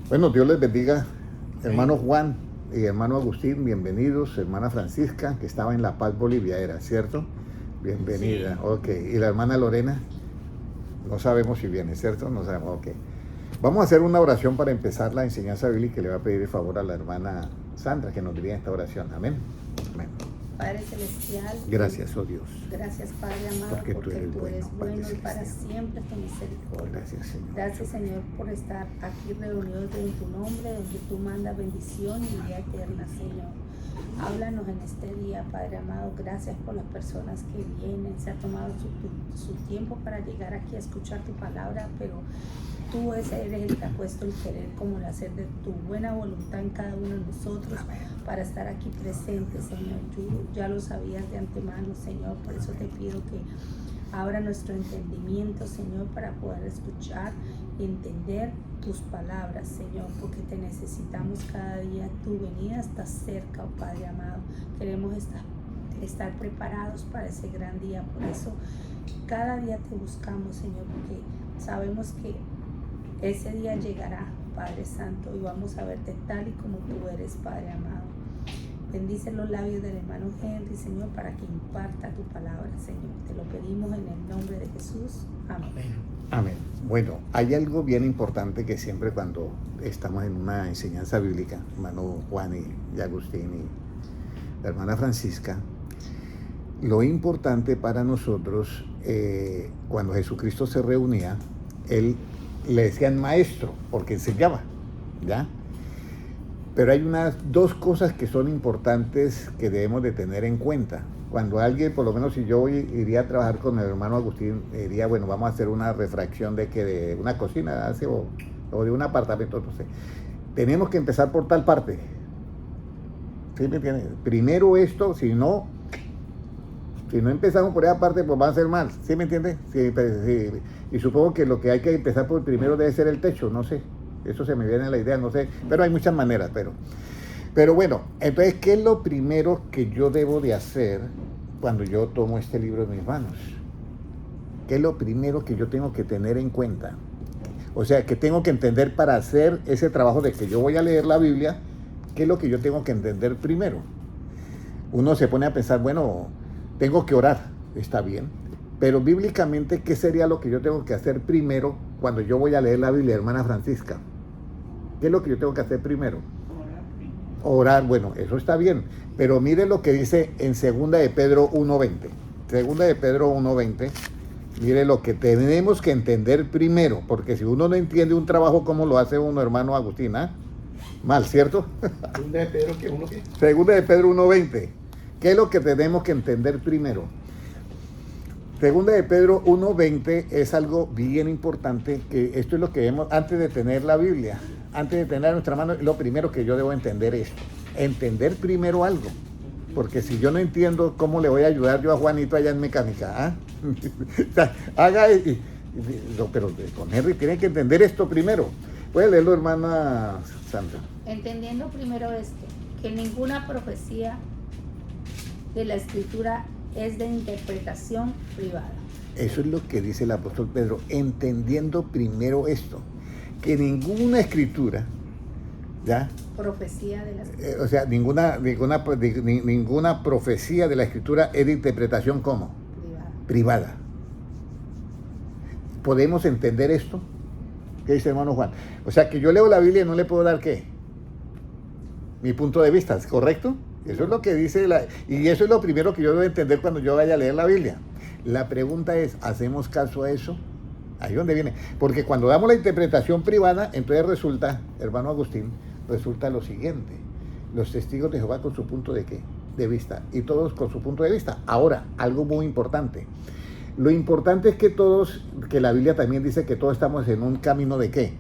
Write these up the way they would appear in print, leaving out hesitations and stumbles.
Bueno, Dios les bendiga, hermano Juan y hermano Agustín, bienvenidos, hermana Francisca, que estaba en La Paz, Bolivia, era, ¿cierto? Bienvenida, Sí. ok. Y la hermana Lorena, no sabemos si viene, ¿cierto? No sabemos, ok. Vamos a hacer una oración para empezar la enseñanza bíblica y le voy a pedir el favor a la hermana Sandra que nos diga esta oración, amén. Amén. Padre Celestial, Gracias, oh Dios. gracias Padre amado, Porque tú eres bueno, Padre bueno y para Celestial. siempre tu misericordia. Gracias, Señor. Gracias Señor por estar aquí reunidos en tu nombre, donde tú mandas bendición y vida eterna, Señor. Háblanos en este día, Padre amado. Gracias por las personas que vienen, se ha tomado su tiempo para llegar aquí a escuchar tu palabra, pero tú eres el que ha puesto el querer como el hacer de tu buena voluntad en cada uno de nosotros para estar aquí presentes, Señor. Tú ya lo sabías de antemano, Señor, por eso te pido que abra nuestro entendimiento, Señor, para poder escuchar y entender tus palabras, Señor, porque te necesitamos cada día. Tu venida está cerca, oh Padre amado. Queremos estar preparados para ese gran día. Por eso cada día te buscamos, Señor, porque sabemos que ese día llegará, Padre Santo, y vamos a verte tal y como tú eres, Padre amado. Bendice los labios del hermano Henry, Señor, para que imparta tu palabra, Señor. Te lo pedimos en el nombre de Jesús. Amén. Amén. Bueno, hay algo bien importante que siempre cuando estamos en una enseñanza bíblica, hermano Juan y Agustín y la hermana Francisca, lo importante para nosotros, cuando Jesucristo se reunía, él le decían maestro, porque enseñaba, ¿ya? Pero hay dos cosas que son importantes que debemos de tener en cuenta. Cuando alguien, por lo menos si yo iría a trabajar con el hermano Agustín, diría, bueno, vamos a hacer una refracción de una cocina o de un apartamento, no sé. Tenemos que empezar por tal parte. ¿Sí me entiendes? Primero esto, si no empezamos por esa parte, pues va a ser mal. ¿Sí me entiendes? Sí, sí. Y supongo que lo que hay que empezar por primero debe ser el techo, no sé. Eso se me viene a la idea, no sé. Pero hay muchas maneras, pero bueno, entonces, ¿qué es lo primero que yo debo de hacer cuando yo tomo este libro en mis manos? ¿Qué es lo primero que yo tengo que tener en cuenta? O sea, que tengo que entender para hacer ese trabajo de que yo voy a leer la Biblia, ¿qué es lo que yo tengo que entender primero? Uno se pone a pensar, bueno, tengo que orar, está bien, pero bíblicamente, ¿qué sería lo que yo tengo que hacer primero cuando yo voy a leer la Biblia, hermana Francisca? ¿Qué es lo que yo tengo que hacer primero? Orar, bueno, eso está bien, pero mire lo que dice en 2 de Pedro 1:20. 2 de Pedro 1:20, mire lo que tenemos que entender primero, porque si uno no entiende un trabajo como lo hace uno, hermano Agustín, ¿ah? Mal, ¿cierto? 2 de Pedro, ¿qué? ¿Uno qué? 2 de Pedro 1:20, ¿qué es lo que tenemos que entender primero? 2 de Pedro 1:20 es algo bien importante, que esto es lo que vemos antes de tener la Biblia, antes de tener en nuestra mano, lo primero que yo debo entender es entender primero algo, porque si yo no entiendo, ¿cómo le voy a ayudar yo a Juanito allá en mecánica? ¿Ah? Haga, pero con Henry tiene que entender esto primero. Puede leerlo, hermana Sandra. Entendiendo primero esto, que ninguna profecía de la Escritura es de interpretación privada. Eso es lo que dice el apóstol Pedro, entendiendo primero esto, que ninguna escritura, ¿ya? Profecía de la Escritura. O sea, ninguna profecía de la escritura es de interpretación ¿cómo? Privada. ¿Podemos entender esto? ¿Qué dice hermano Juan? O sea, que yo leo la Biblia y no le puedo dar ¿qué? Mi punto de vista, ¿es correcto? Eso es lo que dice y eso es lo primero que yo debo entender cuando yo vaya a leer la Biblia. La pregunta es, ¿hacemos caso a eso? Ahí es donde viene. Porque cuando damos la interpretación privada, entonces resulta, hermano Agustín, resulta lo siguiente. Los testigos de Jehová con su punto de ¿qué? De vista. Y todos con su punto de vista. Ahora, algo muy importante. Lo importante es que la Biblia también dice que todos estamos en un camino de ¿qué?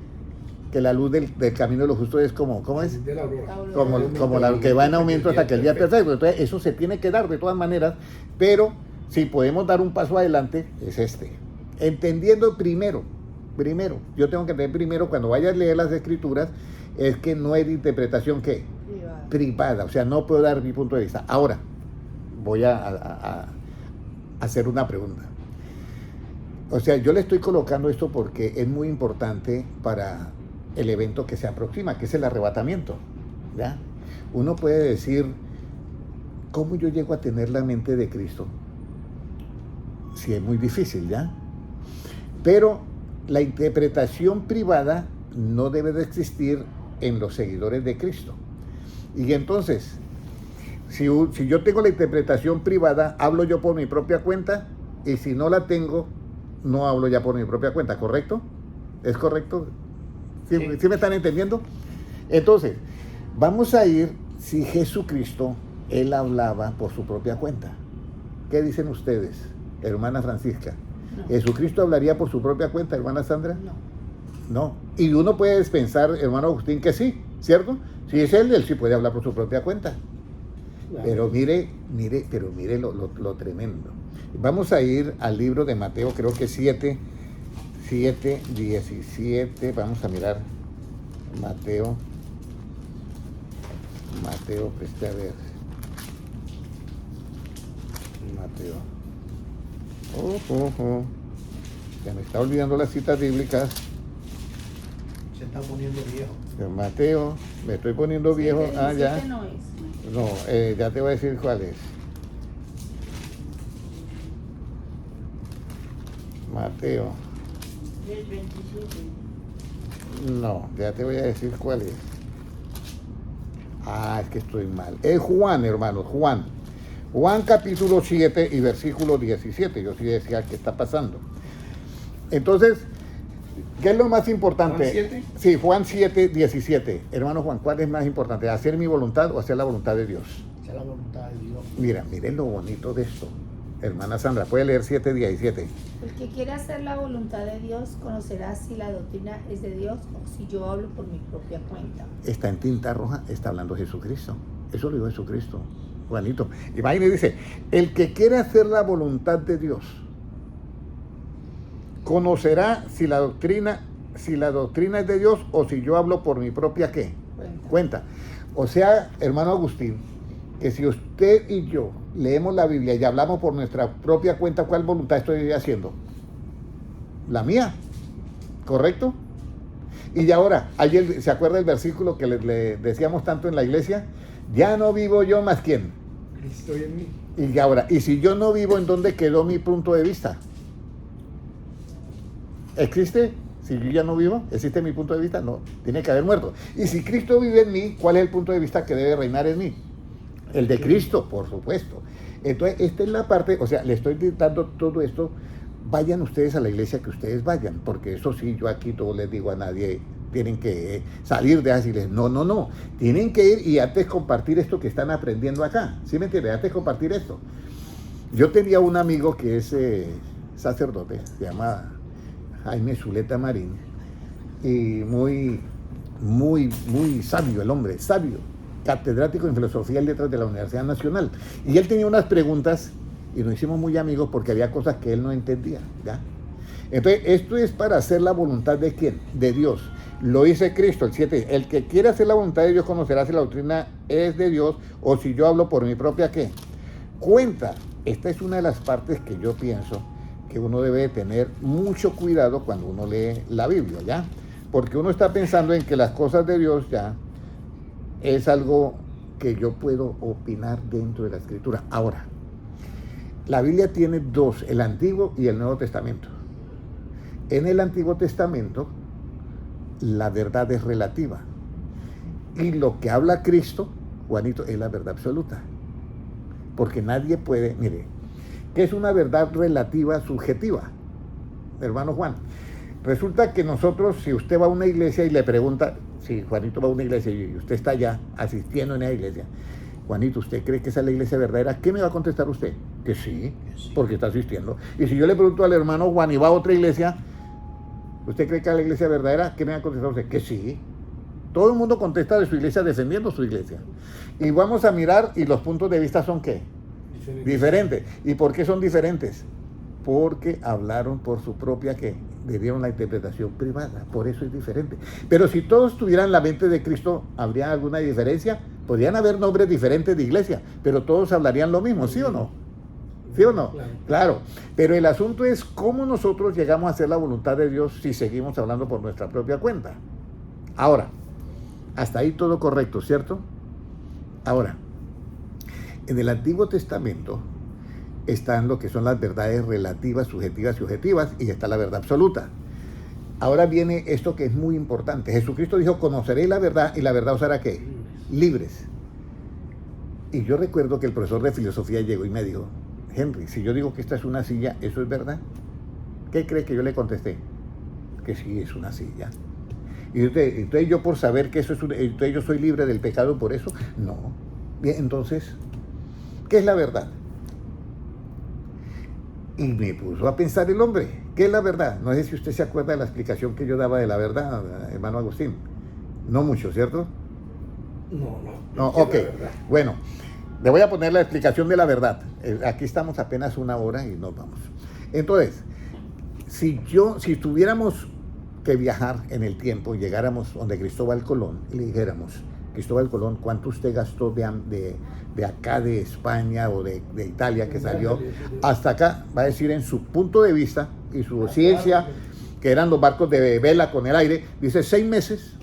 Que la luz del camino de los justos es ¿cómo es? De la aurora. Como la que va en aumento hasta que el día perfecto. Entonces, eso se tiene que dar de todas maneras, pero si podemos dar un paso adelante, es este. Entendiendo primero, yo tengo que entender primero cuando vaya a leer las escrituras, es que no hay de interpretación ¿qué? Privada, o sea, no puedo dar mi punto de vista. Ahora, voy a hacer una pregunta. O sea, yo le estoy colocando esto porque es muy importante para el evento que se aproxima, que es el arrebatamiento, ¿ya? Uno puede decir, ¿cómo yo llego a tener la mente de Cristo? Sí, es muy difícil, ¿ya? Pero la interpretación privada no debe de existir en los seguidores de Cristo. Y entonces, si yo tengo la interpretación privada, hablo yo por mi propia cuenta, y si no la tengo, no hablo ya por mi propia cuenta, ¿correcto? ¿Es correcto? ¿Sí, Sí. ¿Sí me están entendiendo? Entonces, vamos a ir, si Jesucristo, él hablaba por su propia cuenta. ¿Qué dicen ustedes, hermana Francisca? No. ¿Jesucristo hablaría por su propia cuenta, hermana Sandra? No. No. Y uno puede pensar, hermano Agustín, que sí, ¿cierto? Si es él sí puede hablar por su propia cuenta. Claro. Pero mire lo tremendo. Vamos a ir al libro de Mateo, creo que 7, 17. Vamos a mirar Mateo, preste a ver. Mateo. Se me está olvidando las citas bíblicas. Se está poniendo viejo. Mateo, me estoy poniendo viejo. 7, Ah, 17 ya. no es. No, ya te voy a decir cuál es. Mateo. 3:27. No, ya te voy a decir cuál es. Ah, es que estoy mal. Es Juan, hermanos, Juan. Juan capítulo 7 y versículo 17. Yo sí decía qué está pasando. Entonces, ¿qué es lo más importante? ¿Juan 7? Sí, Juan 7, 17. Hermano Juan, ¿cuál es más importante? ¿Hacer mi voluntad o hacer la voluntad de Dios? Esa es la voluntad de Dios. Mira, miren lo bonito de esto. Hermana Sandra, puede leer 7, 17. El que quiera hacer la voluntad de Dios conocerá si la doctrina es de Dios o si yo hablo por mi propia cuenta. Está en tinta roja, está hablando Jesucristo. Eso lo dijo Jesucristo, Juanito. Y va y le dice, el que quiera hacer la voluntad de Dios conocerá si la doctrina es de Dios o si yo hablo por mi propia ¿qué? Cuenta. O sea, hermano Agustín, que si usted y yo leemos la Biblia y hablamos por nuestra propia cuenta, ¿cuál voluntad estoy haciendo? La mía, ¿correcto? Y ahora, ayer, ¿se acuerda el versículo que le decíamos tanto en la iglesia? Ya no vivo yo más ¿quién? Cristo y en mí. Y ahora, y si yo no vivo, ¿en dónde quedó mi punto de vista? ¿Existe? Si yo ya no vivo, ¿existe mi punto de vista? No, tiene que haber muerto. Y si Cristo vive en mí, ¿cuál es el punto de vista que debe reinar en mí? El de Cristo, por supuesto. Entonces, esta es la parte, o sea, le estoy dando todo esto. Vayan ustedes a la iglesia que ustedes vayan, porque eso sí, yo aquí todo les digo a nadie, tienen que salir de así, no, tienen que ir y antes compartir esto que están aprendiendo acá, ¿sí me entiendes? Antes compartir esto. Yo tenía un amigo que es sacerdote, se llama Jaime Zuleta Marín, y muy sabio el hombre, sabio, catedrático en Filosofía y Letras de la Universidad Nacional, y él tenía unas preguntas y nos hicimos muy amigos porque había cosas que él no entendía, ¿ya? Entonces, esto es para hacer la voluntad de ¿quién? De Dios. Lo dice Cristo, el 7. El que quiera hacer la voluntad de Dios conocerá si la doctrina es de Dios o si yo hablo por mi propia ¿qué? Cuenta. Esta es una de las partes que yo pienso que uno debe tener mucho cuidado cuando uno lee la Biblia, ¿ya? Porque uno está pensando en que las cosas de Dios ya es algo que yo puedo opinar dentro de la Escritura. Ahora, la Biblia tiene dos, el Antiguo y el Nuevo Testamento. En el Antiguo Testamento, la verdad es relativa. Y lo que habla Cristo, Juanito, es la verdad absoluta. Porque nadie puede, mire, ¿qué es una verdad relativa subjetiva? Hermano Juan, resulta que nosotros, si usted va a una iglesia y le pregunta, si Juanito va a una iglesia y usted está allá asistiendo en esa iglesia, Juanito, ¿usted cree que esa es la iglesia verdadera? ¿Qué me va a contestar usted? Que sí, porque está asistiendo. Y si yo le pregunto al hermano Juan y va a otra iglesia, ¿usted cree que es la iglesia verdadera? ¿Qué me va a contestar usted? Que sí. Todo el mundo contesta de su iglesia defendiendo su iglesia. Y vamos a mirar y los puntos de vista son ¿qué? Diferentes. ¿Y por qué son diferentes? Porque hablaron por su propia ¿qué? Le dieron la interpretación privada. Por eso es diferente. Pero si todos tuvieran la mente de Cristo, ¿habría alguna diferencia? Podrían haber nombres diferentes de iglesia, pero todos hablarían lo mismo, ¿sí o no? ¿Sí o no? Claro. Pero el asunto es cómo nosotros llegamos a hacer la voluntad de Dios si seguimos hablando por nuestra propia cuenta. Ahora, hasta ahí todo correcto, ¿cierto? Ahora, en el Antiguo Testamento están lo que son las verdades relativas, subjetivas y objetivas, y está la verdad absoluta. Ahora viene esto que es muy importante. Jesucristo dijo, conoceréis la verdad y la verdad os hará ¿qué? Libres. Y yo recuerdo que el profesor de filosofía llegó y me dijo, Henry, si yo digo que esta es una silla, ¿eso es verdad? ¿Qué cree que yo le contesté? Que sí, es una silla. Y entonces yo por saber que eso es entonces yo soy libre del pecado por eso, no. Bien, entonces, ¿qué es la verdad? Y me puso a pensar el hombre, ¿qué es la verdad? No sé si usted se acuerda de la explicación que yo daba de la verdad, hermano Agustín. No mucho, ¿cierto? No, ok. Bueno, le voy a poner la explicación de la verdad. Aquí estamos apenas una hora y nos vamos. Entonces, si tuviéramos que viajar en el tiempo, llegáramos donde Cristóbal Colón y le dijéramos, Cristóbal Colón, ¿cuánto usted gastó de acá, de España o de Italia que salió hasta acá? Va a decir en su punto de vista y su ciencia, que eran los barcos de vela con el aire, dice 6 meses.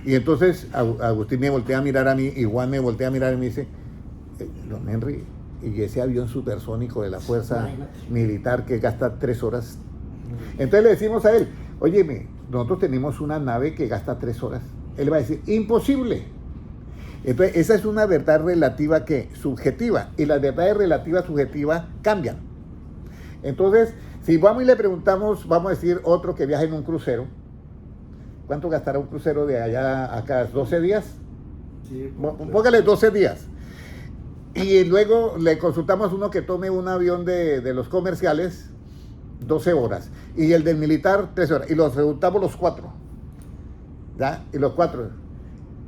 Y entonces Agustín me voltea a mirar a mí y Juan me voltea a mirar y me dice, don Henry, y ese avión supersónico de la fuerza militar que gasta 3 horas. Entonces le decimos a él, óyeme, nosotros tenemos una nave que gasta 3 horas. Él va a decir, imposible. Entonces, esa es una verdad relativa que subjetiva, y las verdades relativas subjetivas cambian. Entonces, si vamos y le preguntamos, vamos a decir otro que viaja en un crucero, ¿cuánto gastará un crucero de allá a acá? ¿12 días? Sí, póngale 12 días. Y luego le consultamos a uno que tome un avión de los comerciales, 12 horas. Y el del militar, 13 horas. Y los preguntamos los 4. ¿Ya? Y los 4.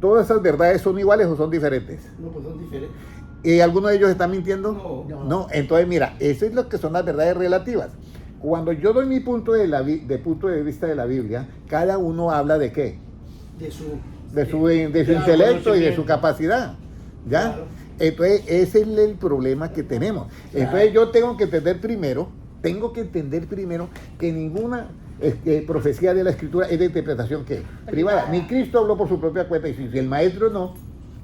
¿Todas esas verdades son iguales o son diferentes? No, pues son diferentes. ¿Y alguno de ellos está mintiendo? No. Entonces, mira, eso es lo que son las verdades relativas. Cuando yo doy mi punto de vista de la Biblia, cada uno habla de qué? De su Intelecto y de su capacidad. ¿Ya? Claro. Entonces, ese es el problema que tenemos. Entonces, yo tengo que entender primero que ninguna profecía de la Escritura es de interpretación ¿qué? Privada. Ni Cristo habló por su propia cuenta, y si el maestro no,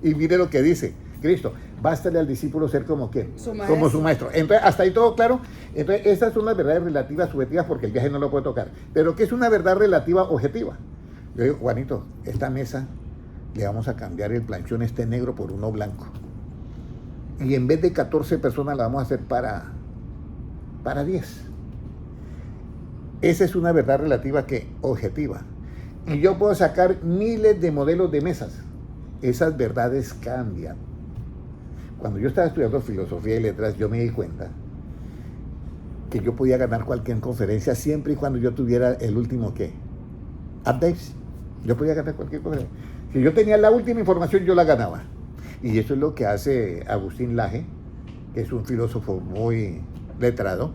y mire lo que dice Cristo, bástale al discípulo ser como ¿quién? Como su maestro. Entonces, hasta ahí todo claro. Entonces, esas son las verdades relativas subjetivas porque el viaje no lo puede tocar. Pero ¿qué es una verdad relativa objetiva? Yo digo, Juanito, esta mesa le vamos a cambiar el planchón negro por uno blanco. Y en vez de 14 personas la vamos a hacer para 10. Esa es una verdad relativa que objetiva. Y yo puedo sacar miles de modelos de mesas. Esas verdades cambian. Cuando yo estaba estudiando filosofía y letras, yo me di cuenta que yo podía ganar cualquier conferencia siempre y cuando yo tuviera el último ¿qué? Updates. Yo podía ganar cualquier conferencia. Si yo tenía la última información, yo la ganaba. Y eso es lo que hace Agustín Laje, que es un filósofo muy letrado.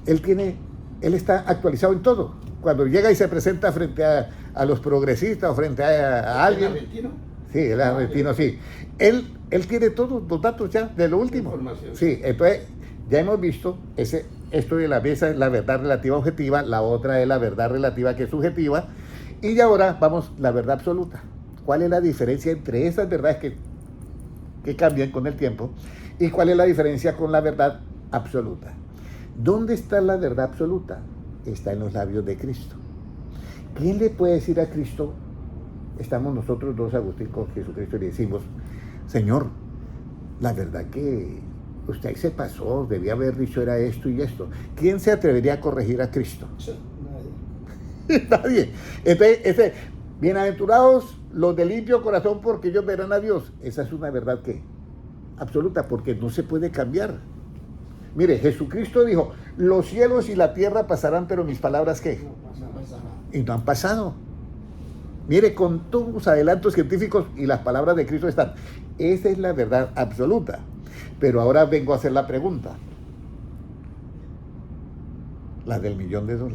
Él está actualizado en todo. Cuando llega y se presenta frente a los progresistas o frente a alguien. ¿Es argentino? Sí, él es argentino, sí. Él tiene todos los datos ya de lo último. Información. Sí, entonces ya hemos visto esto de la mesa es la verdad relativa objetiva, la otra es la verdad relativa que es subjetiva, y ahora vamos la verdad absoluta. ¿Cuál es la diferencia entre esas verdades que cambian con el tiempo y cuál es la diferencia con la verdad absoluta? ¿Dónde está la verdad absoluta? Está en los labios de Cristo. ¿Quién le puede decir a Cristo? Estamos nosotros dos, Agustín, con Jesucristo, y le decimos, Señor, la verdad que usted ahí se pasó, debía haber dicho era esto y esto. ¿Quién se atrevería a corregir a Cristo? Nadie. Nadie. Entonces, bienaventurados los de limpio corazón porque ellos verán a Dios. Esa es una verdad que absoluta, porque no se puede cambiar. Mire, Jesucristo dijo, los cielos y la tierra pasarán, pero mis palabras ¿qué? No pasa nada. Y no han pasado. Mire, con todos los adelantos científicos y las palabras de Cristo están. Esa es la verdad absoluta. Pero ahora vengo a hacer la pregunta. La del $1.000.000.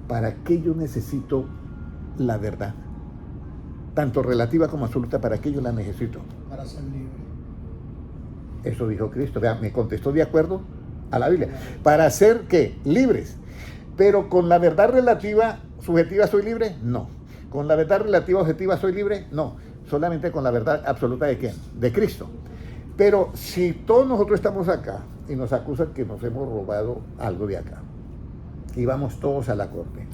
¿Para qué yo necesito la verdad? Tanto relativa como absoluta, ¿para qué yo la necesito? Para ser libre. Eso dijo Cristo. Vea, me contestó de acuerdo a la Biblia. ¿Para ser qué? Libres. Pero con la verdad relativa, subjetiva, ¿soy libre? No. ¿Con la verdad relativa objetiva soy libre? No, solamente con la verdad absoluta ¿de quién? De Cristo. Pero si todos nosotros estamos acá y nos acusan que nos hemos robado algo de acá, y vamos todos a la corte,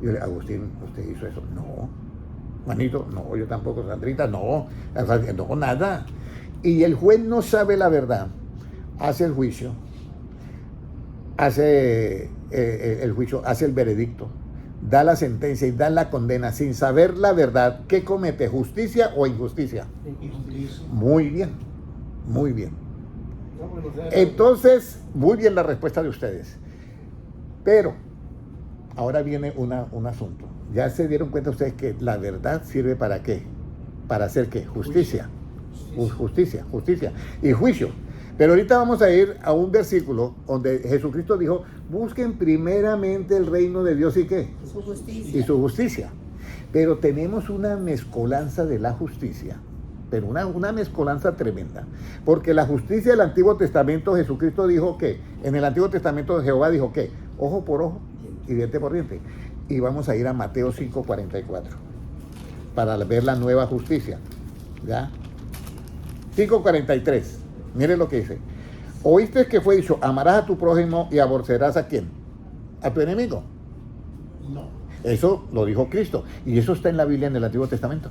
y yo le digo, Agustín, ¿usted hizo eso? No. Juanito, no, yo tampoco. Sandrita, no, no, nada. Y el juez no sabe la verdad, hace el juicio, hace el juicio, hace el veredicto, da la sentencia y da la condena sin saber la verdad. ¿Qué comete? ¿Justicia o injusticia? Injusticia. Muy bien, muy bien. No, pues, o sea, Entonces, muy bien la respuesta de ustedes. Pero, ahora viene un asunto. ¿Ya se dieron cuenta ustedes que la verdad sirve para qué? ¿Para hacer qué? Justicia. Justicia y juicio. Pero ahorita vamos a ir a un versículo donde Jesucristo dijo, busquen primeramente el reino de Dios y qué. Su justicia. Y su justicia. Pero tenemos una mezcolanza de la justicia, pero una mezcolanza tremenda. Porque la justicia del Antiguo Testamento, Jesucristo dijo que, en el Antiguo Testamento Jehová dijo que, ojo por ojo y diente por diente. Y vamos a ir a Mateo 5:44 para ver la nueva justicia. ¿Ya? 5:43. Mire lo que dice. Oíste que fue dicho, amarás a tu prójimo y aborrecerás ¿a quién? A tu enemigo. no. Eso lo dijo Cristo. Y eso está en la Biblia en el Antiguo Testamento.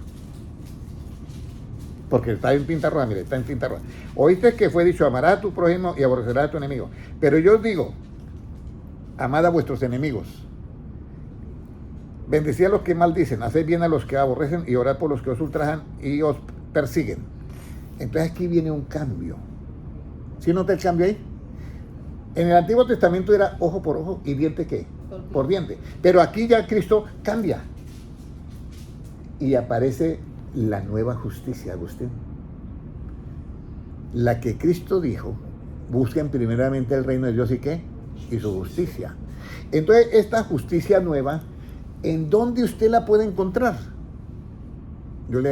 Porque está en tinta roja, mire, está en tinta roja. Oíste que fue dicho, amarás a tu prójimo y aborrecerás a tu enemigo. Pero yo os digo, amad a vuestros enemigos. Bendecid a los que maldicen, haced bien a los que aborrecen y orad por los que os ultrajan y os persiguen. Entonces aquí viene un cambio. ¿Sí nota el cambio ahí? En el Antiguo Testamento era ojo por ojo y diente ¿qué? Por diente. Pero aquí ya Cristo cambia. Y aparece la nueva justicia, Agustín. La que Cristo dijo, busquen primeramente el reino de Dios y qué? Y su justicia. Entonces esta justicia nueva, ¿en dónde usted la puede encontrar?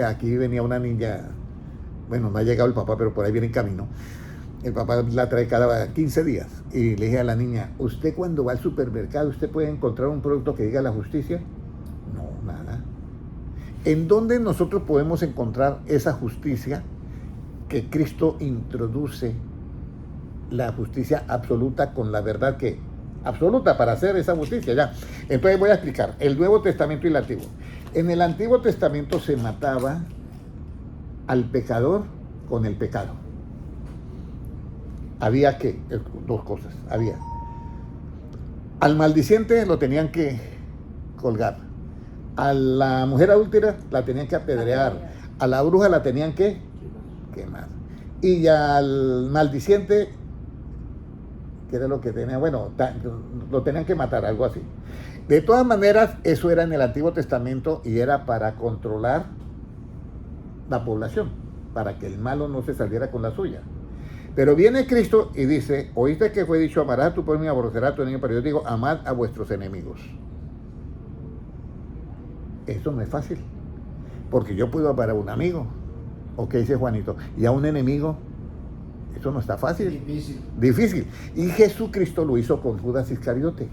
Aquí venía una niña, bueno, no ha llegado el papá, pero por ahí viene en camino. El papá la trae cada 15 días. Y le dije a la niña, ¿usted cuando va al supermercado, usted puede encontrar un producto que diga la justicia? No, nada. ¿En dónde nosotros podemos encontrar esa justicia que Cristo introduce? La justicia absoluta con la verdad que absoluta para hacer esa justicia, ya. Entonces voy a explicar el Nuevo Testamento y el Antiguo. En el Antiguo Testamento se mataba al pecador con el pecado. Había que, dos cosas, había. Al maldiciente lo tenían que colgar. A la mujer adúltera la tenían que apedrear. A la bruja la tenían que quemar. Y al maldiciente, que era lo que tenía, bueno, lo tenían que matar, algo así. De todas maneras, eso era en el Antiguo Testamento y era para controlar la población, para que el malo no se saliera con la suya. Pero viene Cristo y dice, oíste que fue dicho, amarás a tu prójimo y aborrecerás a tu enemigo, pero yo digo, amad a vuestros enemigos. Eso no es fácil, porque yo puedo amar a un amigo, ¿o qué dice Juanito? Y a un enemigo, eso no está fácil. Difícil. Y Jesucristo lo hizo con Judas Iscariote.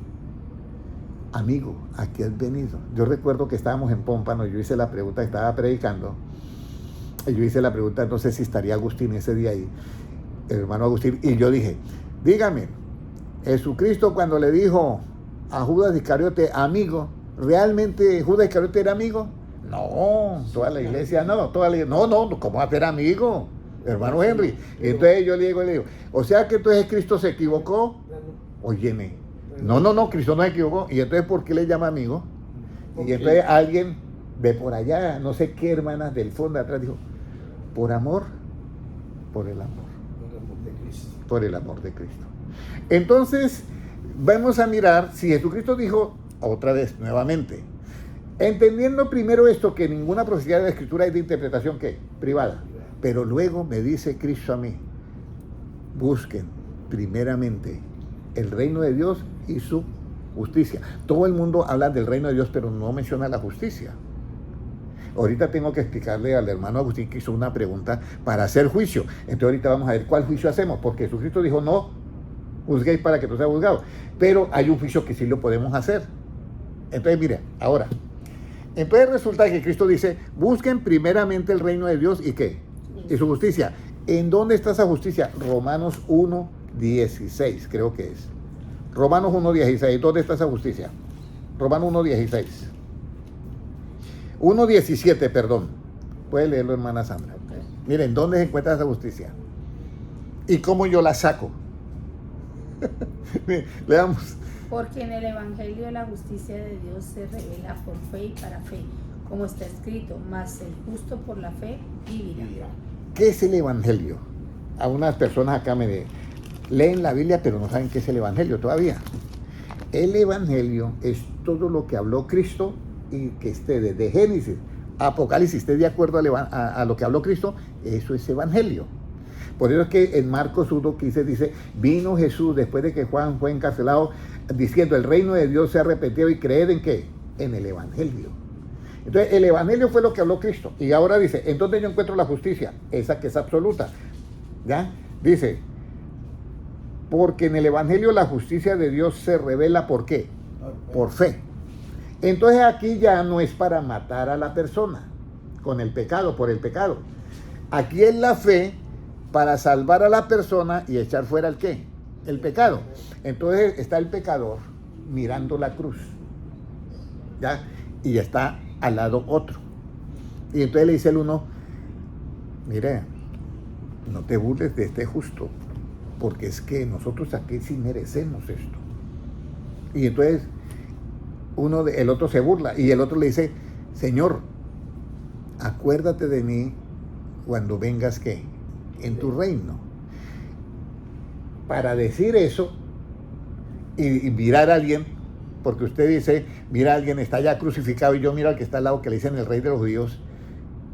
Amigo, ¿a qué has venido? Yo recuerdo que estábamos en Pómpano, yo hice la pregunta, estaba predicando, y yo hice la pregunta, no sé si estaría Agustín ese día ahí, el hermano Agustín, y yo dije, dígame, Jesucristo cuando le dijo a Judas Iscariote, amigo, ¿realmente Judas Iscariote era amigo? No, toda la iglesia no, ¿cómo va a ser amigo? Hermano Henry. Y entonces yo le digo, o sea que entonces Cristo se equivocó. Óyeme, no, Cristo no se equivocó. Y entonces, ¿por qué le llama amigo? Y entonces alguien de por allá, no sé qué hermanas del fondo de atrás dijo, por amor, por el amor. Por el amor de Cristo. Entonces, vamos a mirar si Jesucristo dijo, otra vez, nuevamente, entendiendo primero esto, que ninguna profecía de la Escritura es de interpretación, ¿qué? Privada. Pero luego me dice Cristo a mí, busquen primeramente el reino de Dios y su justicia. Todo el mundo habla del reino de Dios, pero no menciona la justicia. Ahorita tengo que explicarle al hermano Agustín que hizo una pregunta para hacer juicio. Entonces ahorita vamos a ver cuál juicio hacemos, porque Jesucristo dijo, no juzguéis para que no sea juzgado. Pero hay un juicio que sí lo podemos hacer. Entonces mire, ahora, Entonces resulta que Cristo dice, busquen primeramente el reino de Dios y ¿qué? Y su justicia. ¿En dónde está esa justicia? Romanos 1:16, creo que es. Romanos 1:16, ¿dónde está esa justicia? Romanos 1:16. 1:17, perdón. Puede leerlo, hermana Sandra. Miren, ¿dónde se encuentra esa justicia? ¿Y cómo yo la saco? Leamos. Porque en el Evangelio la justicia de Dios se revela por fe y para fe, como está escrito, mas el justo por la fe vivirá. ¿Qué es el Evangelio? A unas personas acá me leen la Biblia, pero no saben qué es el Evangelio todavía. El Evangelio es todo lo que habló Cristo y que esté desde Génesis, Apocalipsis, esté de acuerdo a lo que habló Cristo, eso es Evangelio. Por eso es que en Marcos 1:15 dice, vino Jesús después de que Juan fue encarcelado, diciendo, el reino de Dios se ha repetido y creed en ¿qué? En el Evangelio. Entonces, el Evangelio fue lo que habló Cristo. Y ahora dice, ¿en dónde yo encuentro la justicia? Esa que es absoluta. ¿Ya? Dice, porque en el Evangelio la justicia de Dios se revela ¿por qué? Por fe. Entonces aquí ya no es para matar a la persona con el pecado, por el pecado. Aquí es la fe para salvar a la persona y echar fuera el ¿qué? El pecado. Entonces está el pecador mirando la cruz. ¿Ya? Y está al lado otro. Y entonces le dice el uno, mire, no te burles de este justo, porque es que nosotros aquí sí merecemos esto. Y entonces el otro se burla y el otro le dice, Señor, acuérdate de mí cuando vengas ¿qué? En tu reino. Para decir eso y mirar a alguien, porque usted dice, mira, alguien está ya crucificado y yo miro al que está al lado que le dicen el rey de los judíos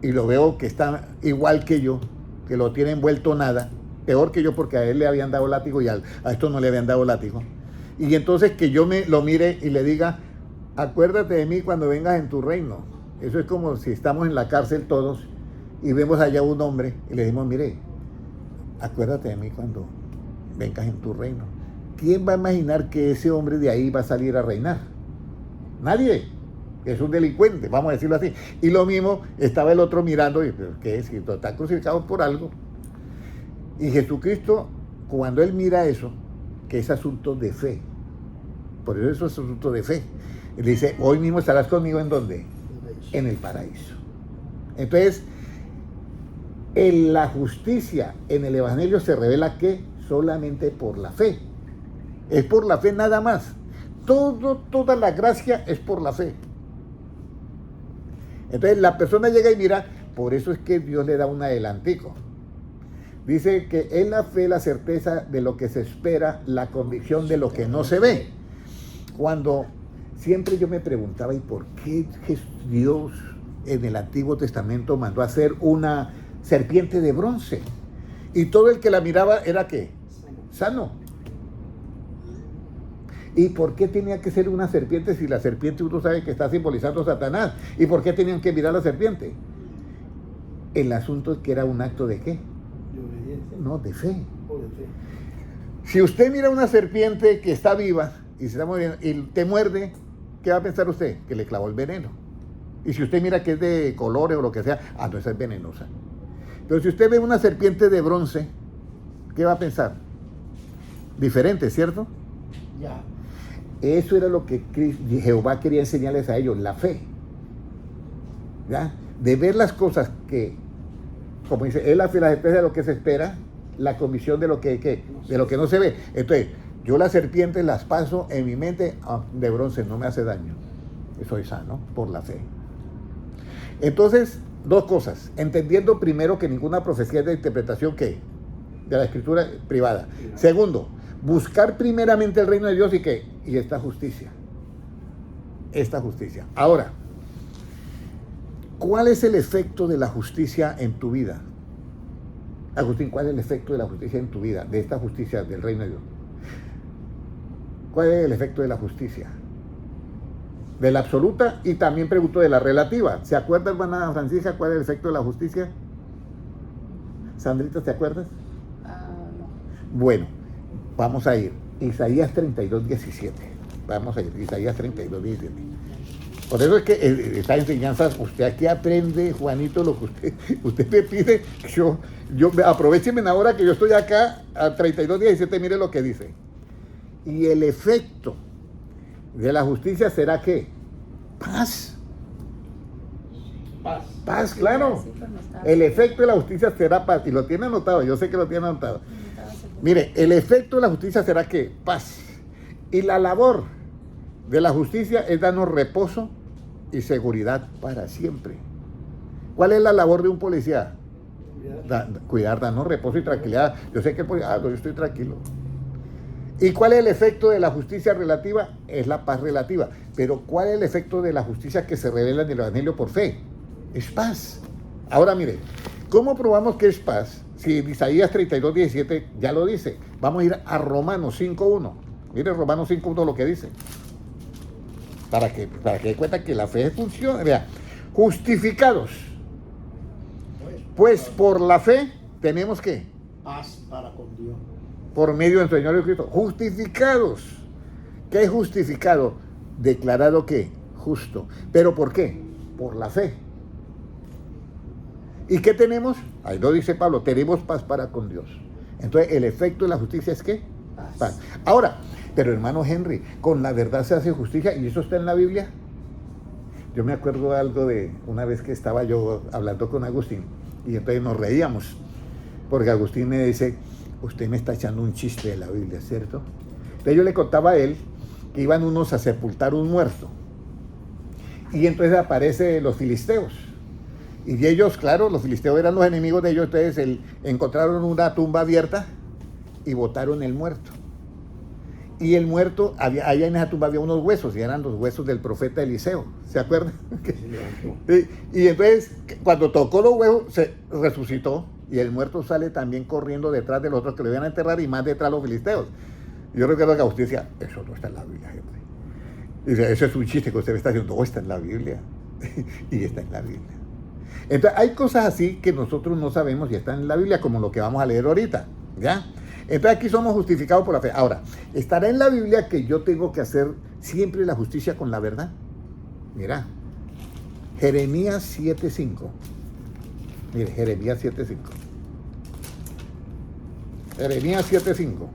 y lo veo que está igual que yo, que lo tiene envuelto nada, peor que yo porque a él le habían dado látigo y a esto no le habían dado látigo. Y entonces que yo lo mire y le diga, acuérdate de mí cuando vengas en tu reino. Eso es como si estamos en la cárcel todos y vemos allá un hombre y le decimos, mire, acuérdate de mí cuando vengas en tu reino. ¿Quién va a imaginar que ese hombre de ahí va a salir a reinar? Nadie. Es un delincuente, vamos a decirlo así. Y lo mismo, estaba el otro mirando y, ¿qué es? Está crucificado por algo. Y Jesucristo, cuando él mira eso, que es asunto de fe, por eso es asunto de fe, él dice, hoy mismo estarás conmigo, ¿en dónde? En el paraíso. Entonces, en la justicia en el Evangelio se revela que solamente por la fe. Es por la fe nada más. Toda la gracia es por la fe. Entonces la persona llega y mira, por eso es que Dios le da un adelantico. Dice que es la fe, la certeza de lo que se espera, la convicción de lo que no se ve. Cuando siempre yo me preguntaba, ¿y por qué Dios en el Antiguo Testamento mandó a hacer una serpiente de bronce? Y todo el que la miraba era ¿qué? Sano. ¿Y por qué tenía que ser una serpiente si la serpiente uno sabe que está simbolizando a Satanás? ¿Y por qué tenían que mirar a la serpiente? El asunto es que era un acto ¿de qué? De obediencia. No, de fe. O de fe. Si usted mira una serpiente que está viva y se está moviendo y te muerde, ¿qué va a pensar usted? Que le clavó el veneno. Y si usted mira que es de colores o lo que sea, no, esa es venenosa. Pero si usted ve una serpiente de bronce, ¿qué va a pensar? Diferente, ¿cierto? Ya. Eso era lo que Jehová quería enseñarles a ellos, la fe. ¿Ya? De ver las cosas que, como dice, es la fe, la certeza de lo que se espera, la comisión de lo que no se ve. Entonces, yo las serpientes las paso en mi mente de bronce, no me hace daño. Soy sano por la fe. Entonces, dos cosas. Entendiendo primero que ninguna profecía es de interpretación ¿qué? De la escritura privada. Segundo, buscar primeramente el reino de Dios y ¿qué? Y esta justicia. Esta justicia. Ahora, ¿cuál es el efecto de la justicia en tu vida? Agustín, ¿cuál es el efecto de la justicia en tu vida? De esta justicia del reino de Dios. ¿Cuál es el efecto de la justicia? De la absoluta y también pregunto de la relativa. ¿Se acuerda, hermana Francisca, cuál es el efecto de la justicia? Sandrita, ¿te acuerdas? No. Bueno, vamos a ir. Isaías 32:17. Vamos a ir. Isaías 32:17. Por eso es que estas enseñanzas, usted aquí aprende, Juanito, lo que usted me pide. Yo aprovécheme ahora que yo estoy acá a 32:17, mire lo que dice. Y el efecto de la justicia será ¿qué? Paz. Paz. Paz, claro. Sí, pues, no estaba- El efecto de la justicia será paz. Y lo tiene anotado, yo sé que lo tiene anotado. no estaba segura. Mire, el efecto de la justicia será ¿qué? Paz. Y la labor de la justicia es darnos reposo y seguridad para siempre. ¿Cuál es la labor de un policía? Cuidar, darnos reposo y tranquilidad. Yo sé que el policía, yo estoy tranquilo. ¿Y cuál es el efecto de la justicia relativa? Es la paz relativa. Pero ¿cuál es el efecto de la justicia que se revela en el Evangelio por fe? Es paz. Ahora mire, ¿cómo probamos que es paz? Si en Isaías 32:17 ya lo dice. Vamos a ir a Romanos 5:1. Mire Romanos 5:1 lo que dice. Para que dé cuenta que la fe funciona. Vea, justificados. Pues por la fe tenemos que, Paz para con Dios. por medio del Señor Jesucristo, justificados. ¿Qué es justificado? Declarado ¿qué? Justo. ¿Pero por qué? Por la fe. ¿Y qué tenemos? Ahí lo dice Pablo, tenemos paz para con Dios. Entonces, el efecto de la justicia es ¿qué? Paz. Ahora, pero hermano Henry, con la verdad se hace justicia y eso está en la Biblia. Yo me acuerdo algo de una vez que estaba yo hablando con Agustín y entonces nos reíamos porque Agustín me dice, usted me está echando un chiste de la Biblia, ¿cierto? Entonces yo le contaba a él que iban unos a sepultar un muerto y entonces aparecen los filisteos y ellos, claro, los filisteos eran los enemigos de ellos, entonces encontraron una tumba abierta y botaron el muerto. Y el muerto, allá en esa tumba había unos huesos, y eran los huesos del profeta Eliseo, ¿se acuerdan? Y entonces, cuando tocó los huesos, se resucitó, y el muerto sale también corriendo detrás de los otros que lo iban a enterrar, y más detrás los filisteos. Y yo recuerdo que Agustín decía, eso no está en la Biblia, gente. Y dice, eso es un chiste que usted me está haciendo, no, está en la Biblia. Y está en la Biblia. Entonces, hay cosas así que nosotros no sabemos y están en la Biblia, como lo que vamos a leer ahorita, ¿ya? Entonces aquí somos justificados por la fe. Ahora, ¿estará en la Biblia que yo tengo que hacer siempre la justicia con la verdad? Mira, Jeremías 7:5. Mire, Jeremías 7:5. Jeremías 7:5.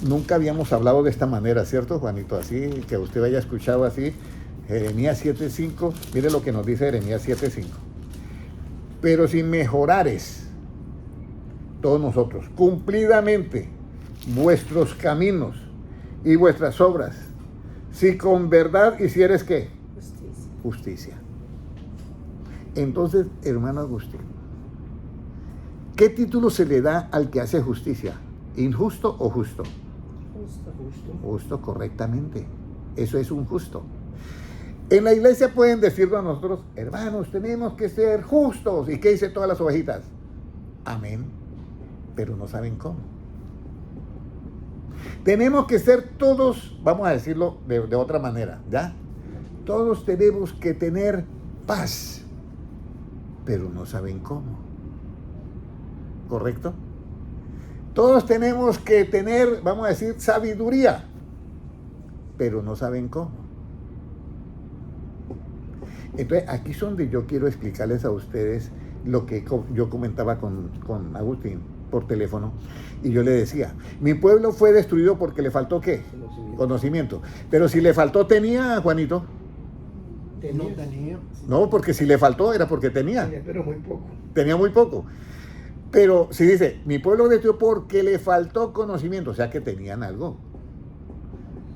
Nunca habíamos hablado de esta manera, ¿cierto, Juanito? Así, que usted haya escuchado así. Jeremías 7:5. Mire lo que nos dice Jeremías 7:5. Pero si mejorares todos nosotros, cumplidamente vuestros caminos y vuestras obras, si con verdad hicieres ¿qué? Justicia. Justicia. Entonces, hermano Agustín, ¿qué título se le da al que hace justicia? ¿Injusto o justo? Justo. Justo, correctamente. Eso es un justo. En la iglesia pueden decirlo a nosotros, hermanos, tenemos que ser justos. ¿Y qué dice todas las ovejitas? Amén. Pero no saben cómo. Tenemos que ser todos, vamos a decirlo de otra manera, ¿ya? Todos tenemos que tener paz, pero no saben cómo. ¿Correcto? Todos tenemos que tener, vamos a decir, sabiduría, pero no saben cómo. Entonces, aquí es donde yo quiero explicarles a ustedes lo que yo comentaba con Agustín por teléfono, y yo le decía, mi pueblo fue destruido porque le faltó ¿qué? Conocimiento. Pero si le faltó, ¿tenía, Juanito? No tenía. No, porque si le faltó era porque tenía. Pero muy poco. Tenía muy poco. Pero si dice, mi pueblo destruyó porque le faltó conocimiento, o sea que tenían algo.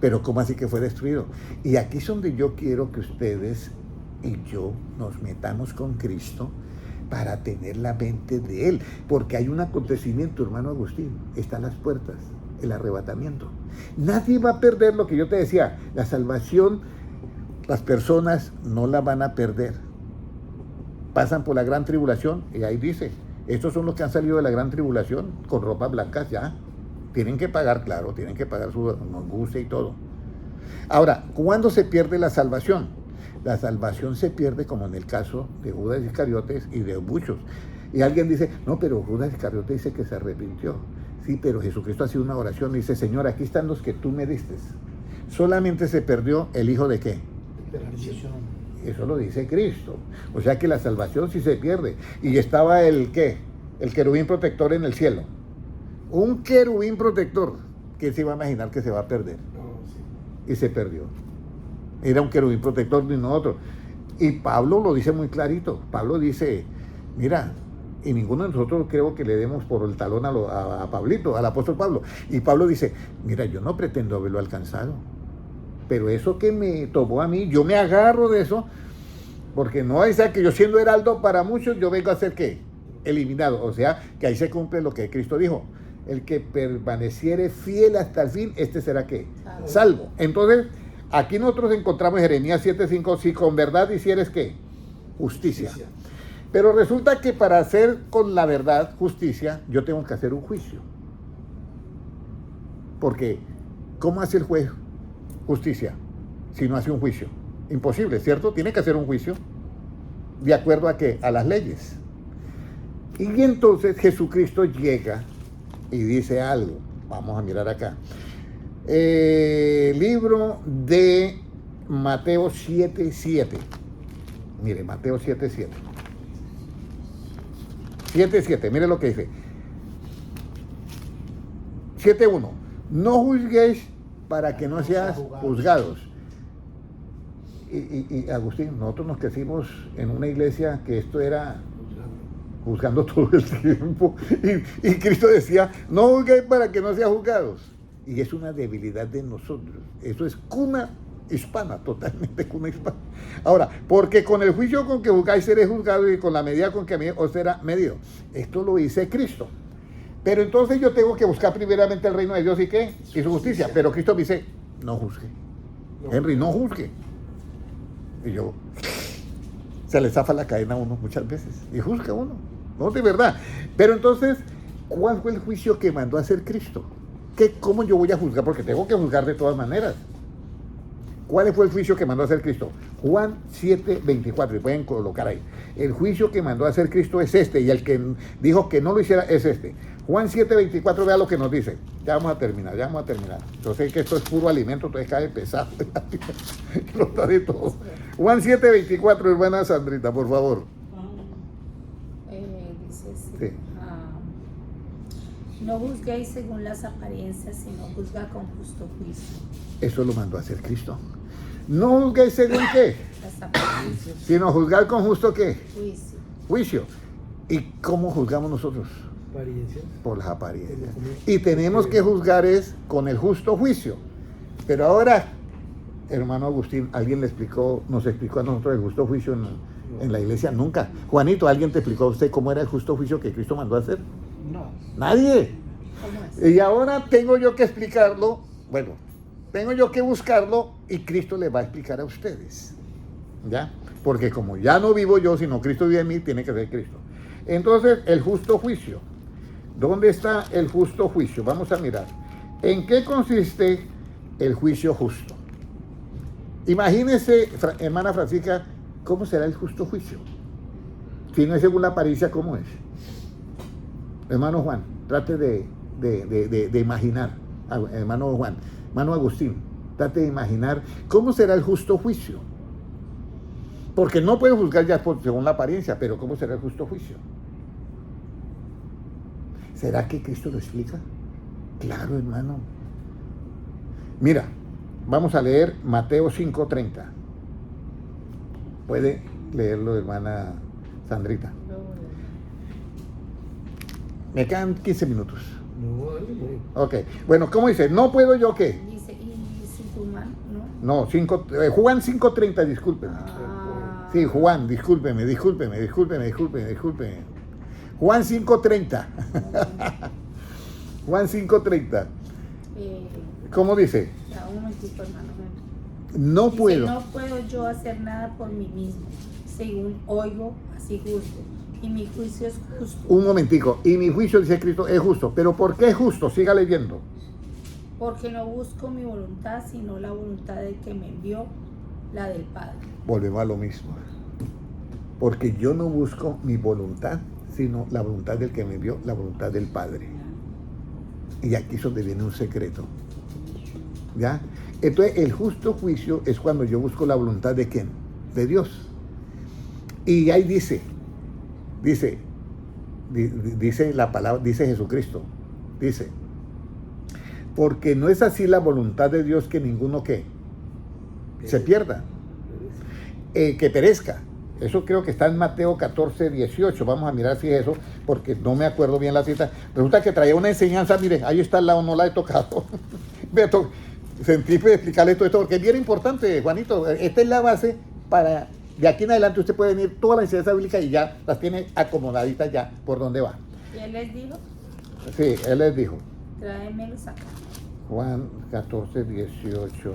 Pero ¿cómo así que fue destruido? Y aquí es donde yo quiero que ustedes y yo nos metamos con Cristo para tener la mente de Él. Porque hay un acontecimiento, hermano Agustín, está a las puertas, el arrebatamiento. Nadie va a perder lo que yo te decía, la salvación, las personas no la van a perder. Pasan por la gran tribulación y ahí dice, estos son los que han salido de la gran tribulación con ropas blancas ya. Tienen que pagar, claro, tienen que pagar su angustia y todo. Ahora, ¿cuándo se pierde la salvación? La salvación se pierde como en el caso de Judas Iscariotes y de muchos. Y alguien dice, no, pero Judas Iscariote dice que se arrepintió. Sí, pero Jesucristo ha sido una oración y dice, Señor, aquí están los que tú me diste. Solamente se perdió el hijo de ¿qué? Perdición. Eso lo dice Cristo. O sea que la salvación sí se pierde. Y estaba el ¿qué? El querubín protector en el cielo. Un querubín protector. ¿Quién se iba a imaginar que se va a perder? Y se perdió. Era un querubín protector ni no otro. Y Pablo lo dice muy clarito. Pablo dice, mira, y ninguno de nosotros creo que le demos por el talón a Pablito, al apóstol Pablo. Y Pablo dice, mira, yo no pretendo haberlo alcanzado, pero eso que me tomó a mí, yo me agarro de eso, porque no es que yo siendo heraldo para muchos, yo vengo a ser ¿qué? Eliminado. O sea, que ahí se cumple lo que Cristo dijo. El que permaneciere fiel hasta el fin, este será ¿qué? Salvo. Entonces, aquí nosotros encontramos Jeremías 7:5, si con verdad hicieres ¿qué? Justicia. Pero resulta que para hacer con la verdad justicia, yo tengo que hacer un juicio. Porque, ¿cómo hace el juez justicia si no hace un juicio? Imposible, ¿cierto? Tiene que hacer un juicio. ¿De acuerdo a qué? A las leyes. Y entonces Jesucristo llega y dice algo. Vamos a mirar acá. Libro de Mateo 7:7. Mire, Mateo 7:7. 7:7, mire lo que dice. 7:1. No juzguéis para que no seas juzgados. Y Agustín, nosotros nos crecimos en una iglesia que esto era juzgando todo el tiempo. Y Cristo decía, no juzguéis para que no seas juzgados. Y es una debilidad de nosotros. Eso es cuna hispana, totalmente cuna hispana. Ahora, porque con el juicio con que juzgáis seréis juzgados y con la medida con que os será medido. Esto lo dice Cristo. Pero entonces yo tengo que buscar primeramente el reino de Dios y qué? Y su justicia. Pero Cristo me dice, no juzgue. Henry, no juzgue. Y yo, se le zafa la cadena a uno muchas veces. Y juzga a uno. No, de verdad. Pero entonces, ¿cuál fue el juicio que mandó a hacer Cristo? ¿Cómo yo voy a juzgar? Porque tengo que juzgar de todas maneras. ¿Cuál fue el juicio que mandó a hacer Cristo? Juan 7:24, y pueden colocar ahí. El juicio que mandó a hacer Cristo es este, y el que dijo que no lo hiciera es este. Juan 7:24, vea lo que nos dice. Ya vamos a terminar. Yo sé que esto es puro alimento, entonces cae pesado. Lo está de todo. Juan 7:24, hermana Sandrita, por favor. Dice así. Sí. No juzguéis según las apariencias, sino juzga con justo juicio. Eso lo mandó a hacer Cristo. No juzguéis según qué, Las apariencias. sino juzgar con justo qué, Juicio. juicio. ¿Y cómo juzgamos nosotros? Apariencias. Por las apariencias. Y tenemos que juzgar es con el justo juicio. Pero ahora, hermano Agustín, ¿alguien nos explicó a nosotros el justo juicio en la iglesia? Nunca. Juanito, ¿alguien te explicó a usted cómo era el justo juicio que Cristo mandó a hacer? No. Nadie. ¿Cómo es? Y ahora tengo yo que explicarlo, bueno, tengo yo que buscarlo y Cristo le va a explicar a ustedes. ¿Ya? Porque como ya no vivo yo, sino Cristo vive en mí, tiene que ser Cristo. Entonces, el justo juicio. ¿Dónde está el justo juicio? Vamos a mirar. ¿En qué consiste el juicio justo? Imagínese, hermana Francisca, ¿cómo será el justo juicio? Si no es según la apariencia, ¿cómo es? Hermano Juan, trate de imaginar, hermano Juan, hermano Agustín, trate de imaginar cómo será el justo juicio. Porque no puede juzgar ya según la apariencia, pero ¿cómo será el justo juicio? ¿Será que Cristo lo explica? Claro, hermano. Mira, vamos a leer Mateo 5:30. Puede leerlo, hermana Sandrita. Me quedan 15 minutos. No, dale. Ok. Bueno, ¿cómo dice? ¿No puedo yo qué? Dice, y si tu mano, ¿no? No, Juan 5:30, discúlpeme. Sí, Juan, discúlpeme. Juan 5:30. Juan 5:30. ¿Cómo dice? Ya, un momentico, hermano. No Dice, puedo. no puedo yo hacer nada por mí mismo. Según oigo, así juzgo. Y mi juicio es justo. Un momentico. Y mi juicio, dice Cristo, es justo. ¿Pero por qué es justo? Siga leyendo. Porque no busco mi voluntad, sino la voluntad del que me envió, la del Padre. Volvemos a lo mismo. Porque yo no busco mi voluntad, sino la voluntad del que me envió, la voluntad del Padre. Y aquí es donde viene un secreto. ¿Ya? Entonces, el justo juicio es cuando yo busco la voluntad de ¿quién? De Dios. Y ahí dice la palabra, dice Jesucristo, dice, porque no es así la voluntad de Dios que ninguno que se pierda, que perezca. Eso creo que está en Mateo 14, 18. Vamos a mirar si es eso, porque no me acuerdo bien la cita. Resulta que traía una enseñanza, mire, ahí está al lado, no la he tocado. Sentí explicarle todo esto, porque es bien importante, Juanito. Esta es la base para, de aquí en adelante usted puede venir toda la enseñanza bíblica y ya las tiene acomodaditas ya por donde va. ¿Y él les dijo? Sí, él les dijo. Tráemelos acá. Juan 14, 18.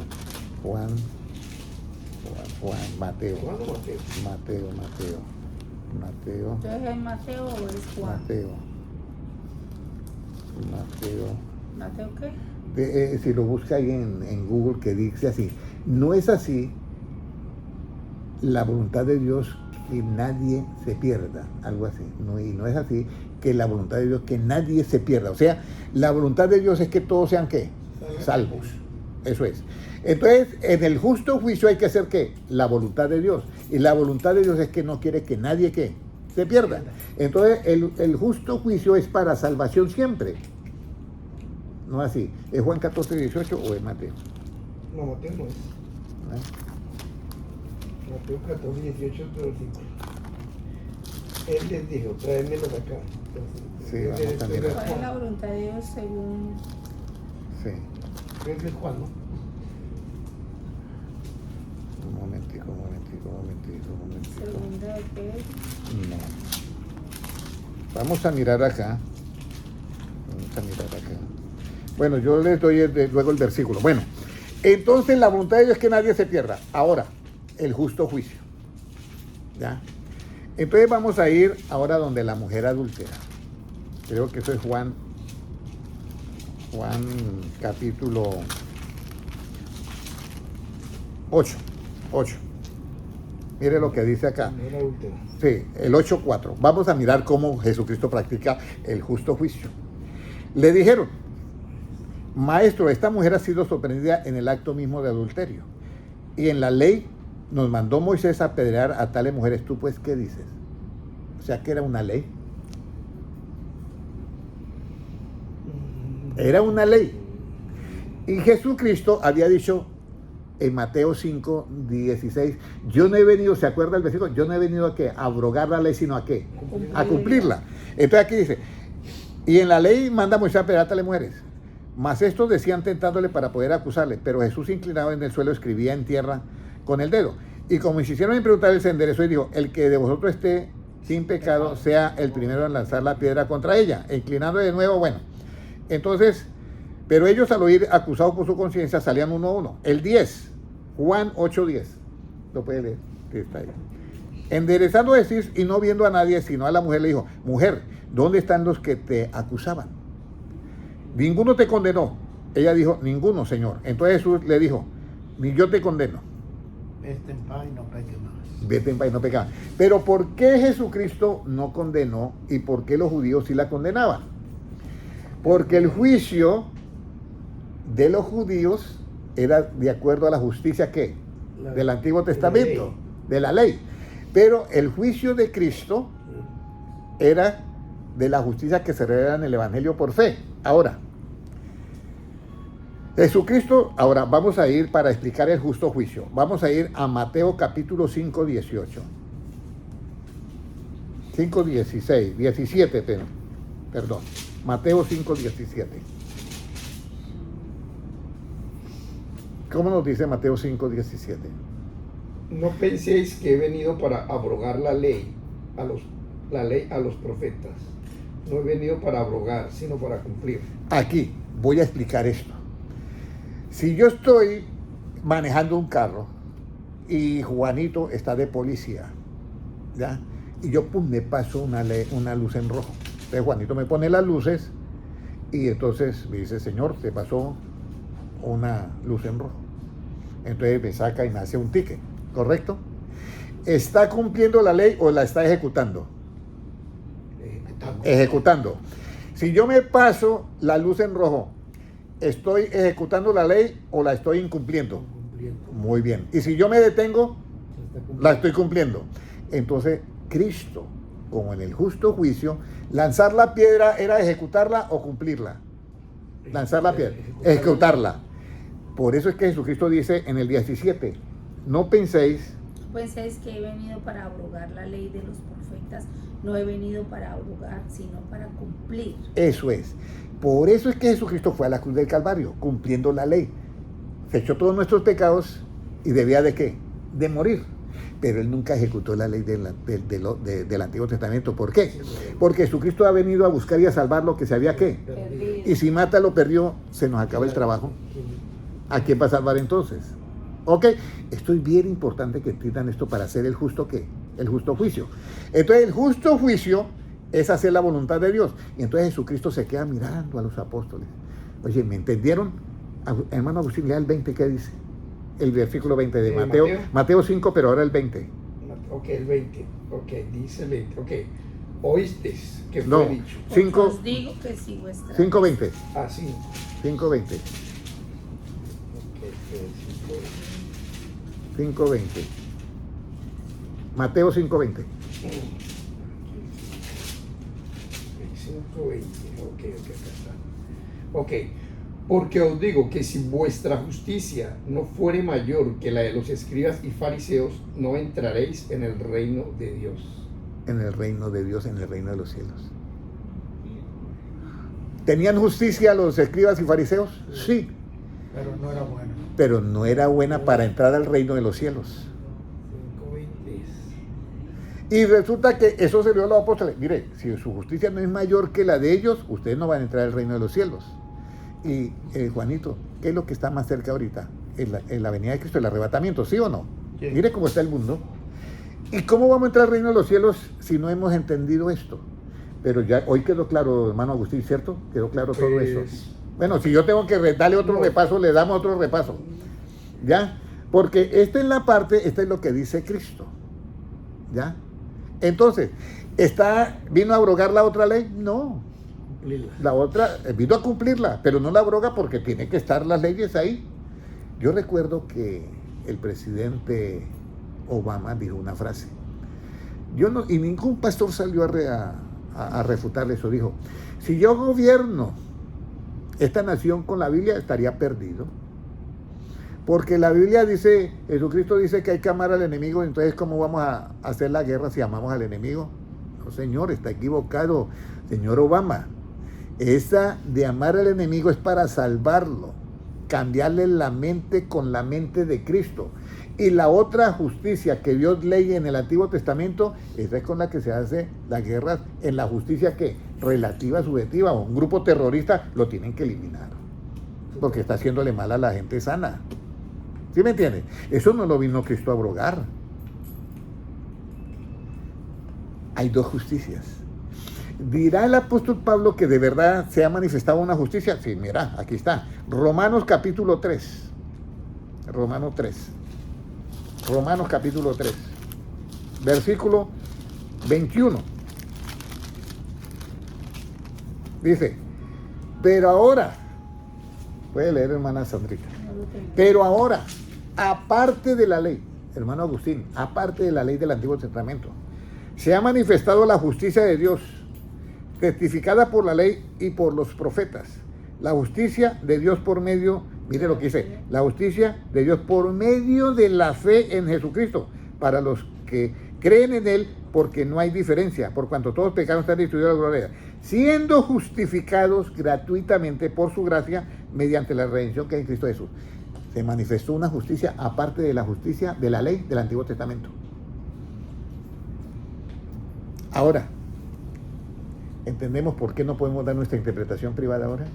Mateo. Juan o Mateo. Mateo. ¿Entonces es Mateo o es Juan? ¿Mateo qué? Si lo busca ahí en Google, que dice así, no es así la voluntad de Dios que nadie se pierda, algo así, y no es así que la voluntad de Dios que nadie se pierda, o sea, la voluntad de Dios es que todos sean ¿qué? Salvos, eso es. Entonces, en el justo juicio hay que hacer ¿qué? La voluntad de Dios, y la voluntad de Dios es que no quiere que nadie ¿qué? Se pierda. Entonces, el justo juicio es para salvación siempre. No así. ¿Es Juan 14, 18 o es Mateo? No, Mateo no es. Mateo 14, 18, pero 5. Él les dijo, tráemelos acá. Entonces, Sí, vamos a mirar. ¿Cuál es la voluntad de Dios según? Sí. Creo que es Juan, ¿no? Un momentico. ¿Segunda de qué? No. Vamos a mirar acá. Bueno, yo les doy luego el versículo. Bueno, entonces la voluntad de Dios es que nadie se pierda. Ahora, el justo juicio. ¿Ya? Entonces vamos a ir ahora donde la mujer adúltera. Creo que eso es Juan capítulo 8. Mire lo que dice acá. Mujer adúltera. Sí, el 8:4. Vamos a mirar cómo Jesucristo practica el justo juicio. Le dijeron, maestro, esta mujer ha sido sorprendida en el acto mismo de adulterio. Y en la ley nos mandó Moisés a apedrear a tales mujeres. ¿Tú pues qué dices? O sea, que era una ley. Era una ley. Y Jesucristo había dicho en Mateo 5, 16, yo no he venido, ¿se acuerda el versículo? Yo no he venido a ¿qué? A abrogar la ley, sino a ¿qué? A cumplirla. Entonces aquí dice, y en la ley manda Moisés a apedrear a tales mujeres. Mas estos decían tentándole para poder acusarle, pero Jesús inclinado en el suelo escribía en tierra con el dedo. Y como insistieron en preguntarle, se enderezó y dijo, el que de vosotros esté sin pecado sea el primero en lanzar la piedra contra ella. E inclinando de nuevo, bueno. Entonces, pero ellos al oír acusados por su conciencia salían uno a uno. El 10, Juan 8:10. Lo puede leer, que está ahí. Enderezando decir y no viendo a nadie, sino a la mujer, le dijo, mujer, ¿dónde están los que te acusaban? Ninguno te condenó. Ella dijo, ninguno, Señor. Entonces Jesús le dijo, ni yo te condeno. Vete en paz y no peques más. Vete en paz y no peca. Pero ¿por qué Jesucristo no condenó y por qué los judíos sí la condenaban? Porque el juicio de los judíos era de acuerdo a la justicia ¿qué? Del Antiguo Testamento, de la ley. Pero el juicio de Cristo era de la justicia que se revela en el Evangelio por fe. Ahora, Jesucristo, ahora vamos a ir para explicar el justo juicio. Vamos a ir a Mateo capítulo 5, 18. 5, 16, 17, perdón. Mateo 5, 17. ¿Cómo nos dice Mateo 5, 17? No penséis que he venido para abrogar la ley a los profetas. No he venido para abrogar, sino para cumplir. Aquí voy a explicar esto. Si yo estoy manejando un carro y Juanito está de policía, ¿ya? Y yo me paso una luz en rojo. Entonces Juanito me pone las luces y entonces me dice, señor, te pasó una luz en rojo. Entonces me saca y me hace un ticket, ¿correcto? ¿Está cumpliendo la ley o la está ejecutando? Ejecutando. Si yo me paso la luz en rojo ¿estoy ejecutando la ley o la estoy incumpliendo? Cumpliendo. Muy bien. Y si yo me detengo, Se está cumpliendo. la estoy cumpliendo. Entonces, Cristo, como en el justo juicio, lanzar la piedra era ejecutarla o cumplirla. Lanzar la piedra, ejecutarla. Por eso es que Jesucristo dice en el 17, no penséis, Penséis que he venido para abrogar la ley de los profetas, no he venido para abrogar, sino para cumplir. eso es. Por eso es que Jesucristo fue a la cruz del Calvario, cumpliendo la ley. Se echó todos nuestros pecados y debía de ¿qué? De morir. Pero él nunca ejecutó la ley del Antiguo Testamento. ¿Por qué? Porque Jesucristo ha venido a buscar y a salvar lo que se había ¿qué? Perdido. Y si mata lo perdió, se nos acaba el trabajo. ¿A quién va a salvar entonces? Ok, esto es bien importante que entiendan esto para hacer el justo ¿qué? El justo juicio. Entonces el justo juicio es hacer la voluntad de Dios. Y entonces Jesucristo se queda mirando a los apóstoles. Oye, ¿me entendieron? Hermano Agustín, lea el 20, ¿qué dice? El versículo 20 de Mateo. Mateo 5, pero ahora el 20. Ok, el 20. Ok, dice el 20. Ok. Oíste que fue No, dicho. 5, Os digo que si vuestra 5:20. Ah, sí. 5:20. Ok, 5:20. Mateo 5:20. 5:20. Ok, acá está. Ok. Porque os digo que si vuestra justicia no fuere mayor que la de los escribas y fariseos, no entraréis en el reino de Dios. En el reino de Dios, en el reino de los cielos. ¿Tenían justicia los escribas y fariseos? Sí, Pero no era bueno. pero no era buena para entrar al reino de los cielos. 5:20. Y resulta que eso se le dio a los apóstoles. Mire, si su justicia no es mayor que la de ellos, ustedes no van a entrar al reino de los cielos. Y Juanito, ¿qué es lo que está más cerca ahorita? En la venida de Cristo, el arrebatamiento, ¿sí o no? Sí. Mire cómo está el mundo. ¿Y cómo vamos a entrar al reino de los cielos si no hemos entendido esto? Pero ya hoy quedó claro, hermano Agustín, ¿cierto? Quedó claro todo Pues, eso. Bueno, si yo tengo que darle otro no. repaso, le damos otro repaso. ¿Ya? Porque esta es la parte, esta es lo que dice Cristo. ¿Ya? Entonces, ¿vino a abrogar la otra ley? No. Cumplirla. La otra vino a cumplirla, pero no la abroga porque tiene que estar las leyes ahí. Yo recuerdo que el presidente Obama dijo una frase. Y ningún pastor salió a refutarle eso. Dijo, si yo gobierno esta nación con la Biblia, estaría perdido. Porque la Biblia dice, Jesucristo dice que hay que amar al enemigo, entonces ¿cómo vamos a hacer la guerra si amamos al enemigo? No, señor, está equivocado, señor Obama. Esa de amar al enemigo es para salvarlo, cambiarle la mente con la mente de Cristo. Y la otra justicia que Dios lee en el Antiguo Testamento, esa es con la que se hace la guerra en la justicia que relativa, subjetiva, o un grupo terrorista lo tienen que eliminar, porque está haciéndole mal a la gente sana. ¿Sí me entiende? Eso no lo vino Cristo a abrogar. Hay dos justicias. ¿Dirá el apóstol Pablo que de verdad se ha manifestado una justicia? Sí, mira, aquí está. Romanos capítulo 3. Romanos 3. Romanos capítulo 3. Versículo 21. Dice, pero ahora, puede leer hermana Sandrita, no lo tengo. pero ahora, aparte de la ley, hermano Agustín, aparte de la ley del Antiguo Testamento, se ha manifestado la justicia de Dios, testificada por la ley y por los profetas. La justicia de Dios por medio, mire lo que dice, la justicia de Dios por medio de la fe en Jesucristo, para los que creen en Él, porque no hay diferencia, por cuanto todos pecados están destituidos de la gloria de Dios, siendo justificados gratuitamente por su gracia, mediante la redención que hay en Cristo Jesús. Se manifestó una justicia aparte de la justicia de la ley del Antiguo Testamento. Ahora, ¿entendemos por qué no podemos dar nuestra interpretación privada ahora?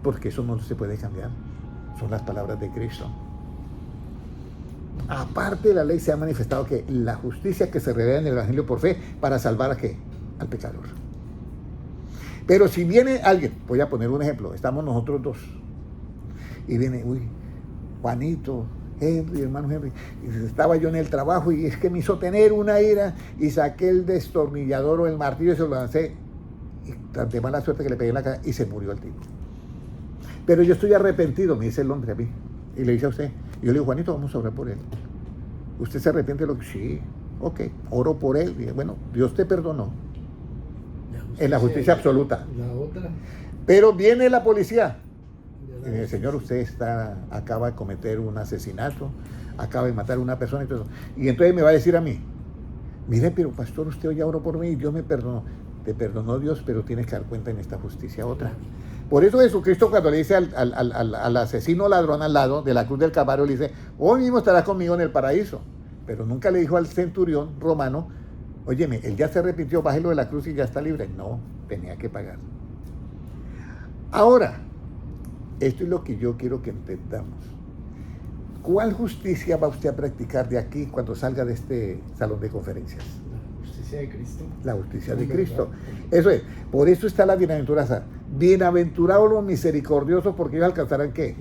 Porque eso no se puede cambiar. Son las palabras de Cristo. Aparte de la ley se ha manifestado que la justicia que se revela en el Evangelio por fe para salvar ¿a qué? Al pecador. Pero si viene alguien, voy a poner un ejemplo, estamos nosotros dos, y viene, Juanito, Henry, hermano Henry, y estaba yo en el trabajo y es que me hizo tener una ira y saqué el destornillador o el martillo y se lo lancé y de mala suerte que le pegué en la cara y se murió el tipo. Pero yo estoy arrepentido, me dice el hombre a mí. Y le dice a usted, y yo le digo, Juanito, vamos a orar por él. ¿Usted se arrepiente de lo que? Sí, ok, oro por él. Y dije, bueno, Dios te perdonó. En la justicia absoluta. La otra. Pero viene la policía. Y dice, señor, usted acaba de cometer un asesinato, acaba de matar a una persona y todo eso. Y entonces me va a decir a mí, mire, pero pastor, usted hoy oró por mí y Dios me perdonó. Te perdonó Dios, pero tienes que dar cuenta en esta justicia otra. Por eso Jesucristo, cuando le dice al asesino ladrón al lado de la cruz del Calvario, le dice, hoy mismo estarás conmigo en el paraíso. Pero nunca le dijo al centurión romano, óyeme, él ya se arrepintió, bájelo de la cruz y ya está libre. No, tenía que pagar. Ahora, esto es lo que yo quiero que entendamos. ¿Cuál justicia va usted a practicar de aquí cuando salga de este salón de conferencias? La justicia de Cristo. La justicia de Cristo. Eso es. Por eso está la bienaventuranza. Bienaventurados los misericordiosos, porque ellos alcanzarán ¿qué?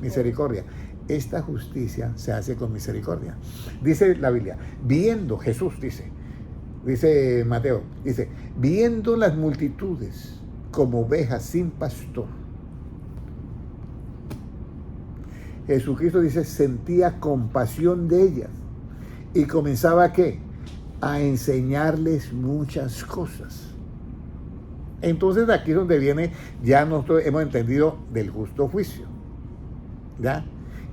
Misericordia. Esta justicia se hace con misericordia. Dice la Biblia, viendo, Jesús dice Mateo, dice, viendo las multitudes como ovejas sin pastor. Jesucristo dice, sentía compasión de ellas y comenzaba ¿qué? A enseñarles muchas cosas. Entonces aquí es donde viene, ya nosotros hemos entendido del justo juicio, ¿ya?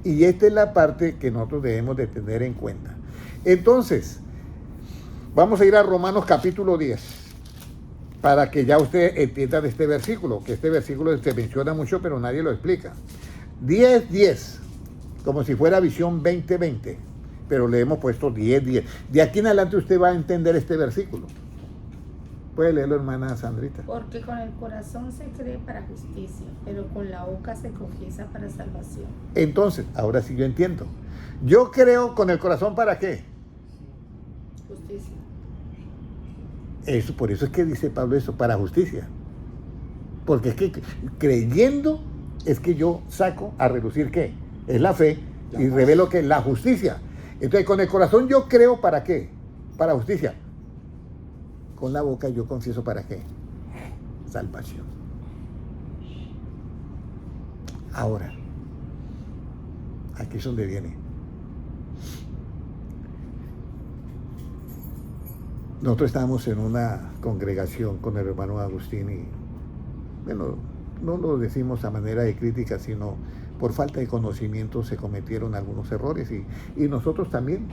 Y esta es la parte que nosotros debemos de tener en cuenta. Entonces, vamos a ir a Romanos capítulo 10, para que ya usted entienda de este versículo, que este versículo se menciona mucho, pero nadie lo explica. 10:10, como si fuera visión 2020, pero le hemos puesto 10:10. De aquí en adelante usted va a entender este versículo. Puede leerlo, hermana Sandrita. Porque con el corazón se cree para justicia, pero con la boca se confiesa para salvación. Entonces, ahora sí yo entiendo. Yo creo con el corazón, ¿para qué? Justicia. Eso, por eso es que dice Pablo eso, para justicia. Porque es que creyendo es que yo saco a relucir ¿qué? Es la fe y revelo que la justicia. Entonces, con el corazón yo creo, ¿para qué? Para justicia. Con la boca yo confieso, ¿para qué? Salvación. Ahora, aquí es donde viene. Nosotros estábamos en una congregación con el hermano Agustín y, bueno, no lo decimos a manera de crítica, sino por falta de conocimiento se cometieron algunos errores y nosotros también,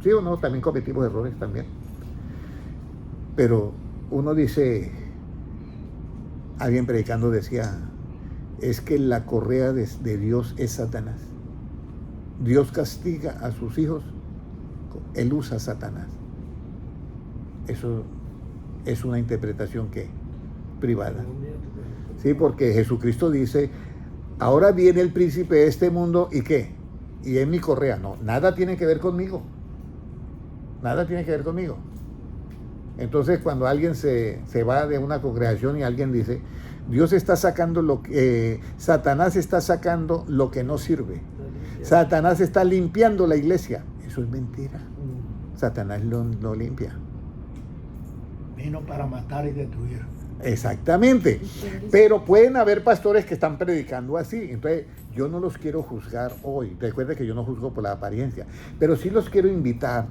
sí o no, también cometimos errores también. Pero uno dice, alguien predicando decía, es que la correa de Dios es Satanás. Dios castiga a sus hijos, él usa a Satanás. Eso es una interpretación que privada. Sí, porque Jesucristo dice, ahora viene el príncipe de este mundo y ¿qué? Y es mi correa. No, nada tiene que ver conmigo. Nada tiene que ver conmigo. Entonces, cuando alguien se va de una congregación y alguien dice, Dios está sacando Satanás está sacando lo que no sirve. Satanás está limpiando la iglesia. Eso es mentira. Satanás lo limpia. Vino para matar y destruir. Exactamente. Pero pueden haber pastores que están predicando así. Entonces, yo no los quiero juzgar hoy. Recuerde que yo no juzgo por la apariencia. Pero sí los quiero invitar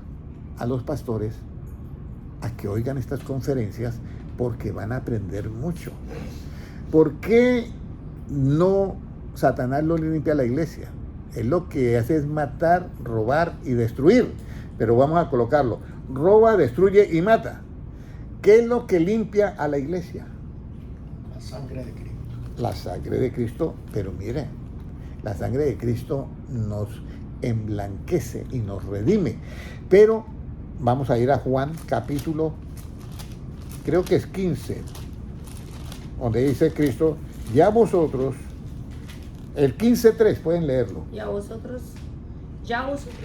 a los pastores a que oigan estas conferencias porque van a aprender mucho. ¿Por qué no Satanás lo limpia a la iglesia? Él lo que hace es matar, robar y destruir. Pero vamos a colocarlo. Roba, destruye y mata. ¿Qué es lo que limpia a la iglesia? La sangre de Cristo. La sangre de Cristo, pero mire, la sangre de Cristo nos emblanquece y nos redime. Pero vamos a ir a Juan capítulo, creo que es 15, donde dice Cristo, ya vosotros, el 15:3, pueden leerlo. Ya vosotros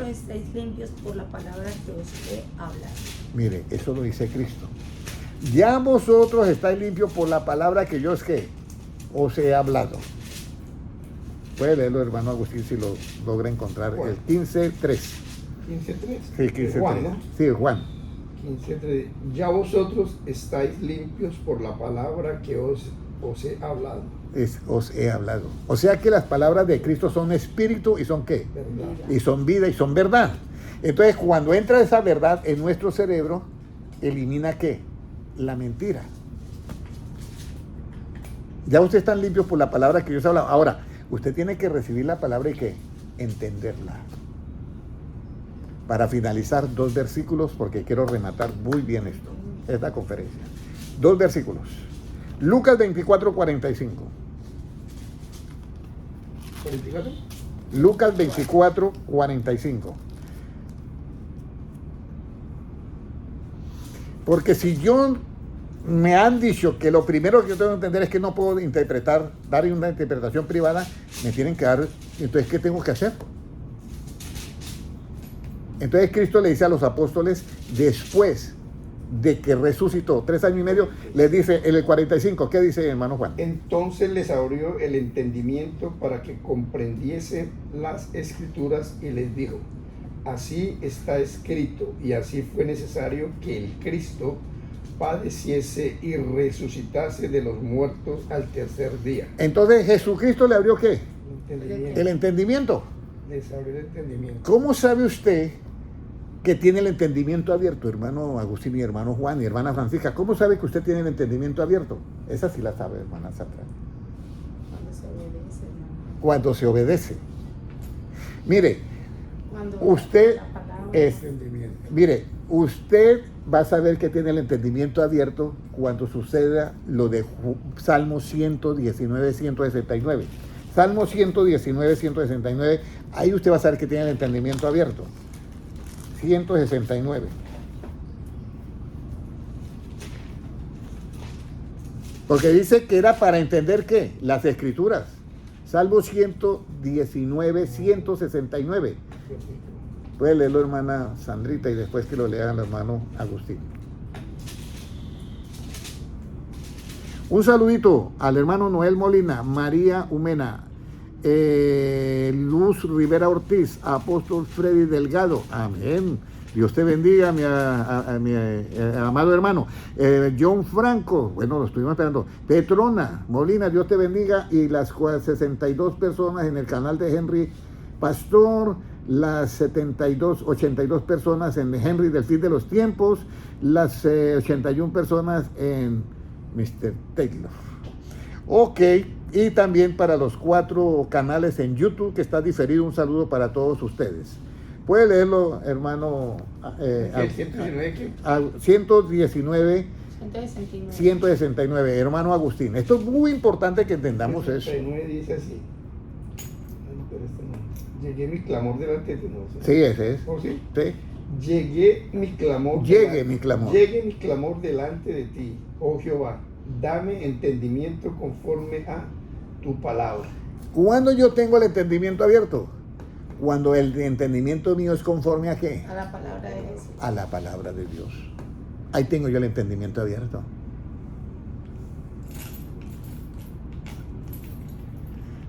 estáis limpios por la palabra que os he hablado. Mire, eso lo dice Cristo. Ya vosotros estáis limpios por la palabra que yo os he hablado. Puede leerlo, hermano Agustín, si lo logra encontrar. El 15:3. 15:3. Sí, 15:3. Juan, ¿no? Sí, Juan. 15:3. Ya vosotros estáis limpios por la palabra que os he hablado. Os he hablado. O sea que las palabras de Cristo son espíritu y son ¿qué? ¿Verdad? Y son vida y son verdad. Entonces, cuando entra esa verdad en nuestro cerebro, elimina ¿qué? La mentira. Ya ustedes están limpios por la palabra que Dios ha hablado. Ahora, usted tiene que recibir la palabra y ¿qué? Entenderla. Para finalizar, 2 versículos, porque quiero rematar muy bien esta conferencia. 2 versículos. Lucas 24:45. ¿44? Lucas 24:45. Porque si yo me han dicho que lo primero que yo tengo que entender es que no puedo interpretar, dar una interpretación privada, me tienen que dar, entonces ¿qué tengo que hacer? Entonces Cristo le dice a los apóstoles, después de que resucitó, 3 años y medio, les dice en el 45, ¿qué dice hermano Juan? Entonces les abrió el entendimiento para que comprendiesen las escrituras y les dijo, así está escrito y así fue necesario que el Cristo padeciese y resucitase de los muertos al tercer día. Entonces Jesucristo le abrió ¿qué? Entendimiento. El entendimiento. Les abrió el entendimiento. ¿Cómo sabe usted que tiene el entendimiento abierto, hermano Agustín y hermano Juan y hermana Francisca? ¿Cómo sabe que usted tiene el entendimiento abierto? Esa sí la sabe, hermana Sandra. Cuando se obedece, hermano. Cuando se obedece. Mire, Cuando usted la palabra mire, usted va a saber que tiene el entendimiento abierto cuando suceda lo de Salmo 119, 169. Salmo 119, 169, ahí usted va a saber que tiene el entendimiento abierto. 169. Porque dice que era para entender ¿qué? Las escrituras. Salmo 119, 169. Puede leerlo hermana Sandrita y después que lo lea el hermano Agustín. Un saludito al hermano Noel Molina, María Umena, Luz Rivera Ortiz, Apóstol Freddy Delgado. Amén. Dios te bendiga, mi amado hermano. John Franco, bueno, lo estuvimos esperando. Petrona Molina, Dios te bendiga. Y las 62 personas en el canal de Henry Pastor, las 82 personas en Henry del Fin de los Tiempos, las 81 personas en Mr. Taylor. Ok, y también para los 4 canales en YouTube que está diferido, un saludo para todos ustedes. Puede leerlo, hermano. 119, 169, hermano Agustín. Esto es muy importante que entendamos 69 eso. dice así. Pero este no. Llegué mi clamor delante de ti. No, Sí, ese es. ¿Oh, sí? Sí. Llegue mi clamor Llegue mi clamor. Llegue mi clamor delante de ti, oh Jehová. Dame entendimiento conforme a tu palabra. ¿Cuándo yo tengo el entendimiento abierto? Cuando el entendimiento mío es conforme a ¿qué? a la palabra de Jesús. A la palabra de Dios. Ahí tengo yo el entendimiento abierto.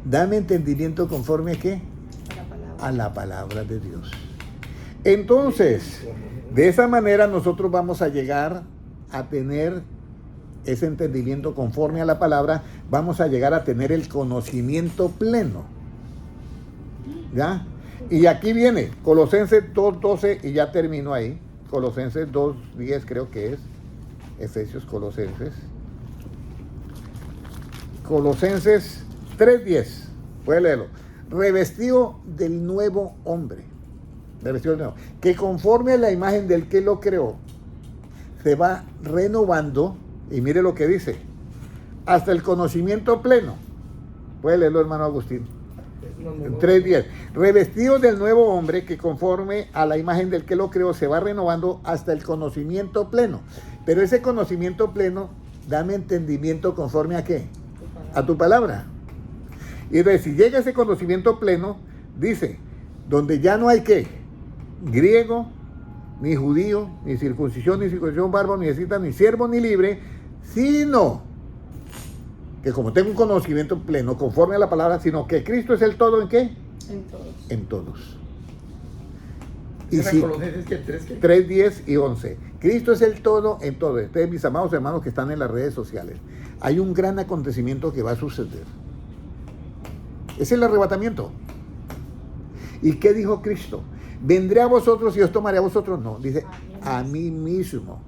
Dame entendimiento conforme a ¿qué? A la palabra. A la palabra de Dios. Entonces, de esa manera nosotros vamos a llegar a tener ese entendimiento conforme a la palabra, vamos a llegar a tener el conocimiento pleno. ¿Ya? Y aquí viene Colosenses 2:12 y ya termino ahí. Colosenses 2:10 creo que es. Efesios, Colosenses. Colosenses 3:10. Puede leerlo. Revestido del nuevo hombre. Revestido del nuevo. Que conforme a la imagen del que lo creó, se va renovando. Y mire lo que dice. Hasta el conocimiento pleno. Puede leerlo, hermano Agustín. 3:10. Revestido del nuevo hombre que conforme a la imagen del que lo creó se va renovando hasta el conocimiento pleno. Pero ese conocimiento pleno, dame entendimiento conforme a qué? A tu palabra. Y entonces, si llega ese conocimiento pleno, dice, donde ya no hay qué, griego, ni judío, ni circuncisión, bárbaro, ni escita, ni siervo, ni libre, sino que como tengo un conocimiento pleno conforme a la palabra, sino que Cristo es el todo en qué? En todos. En todos. Y ¿Era si, Colosenses que 3 que? 3, 10 y 11. Cristo es el todo en todo. Ustedes, mis amados hermanos que están en las redes sociales, hay un gran acontecimiento que va a suceder. Es el arrebatamiento. ¿Y qué dijo Cristo? ¿Vendré a vosotros y os tomaré a vosotros? No, dice a mí mismo.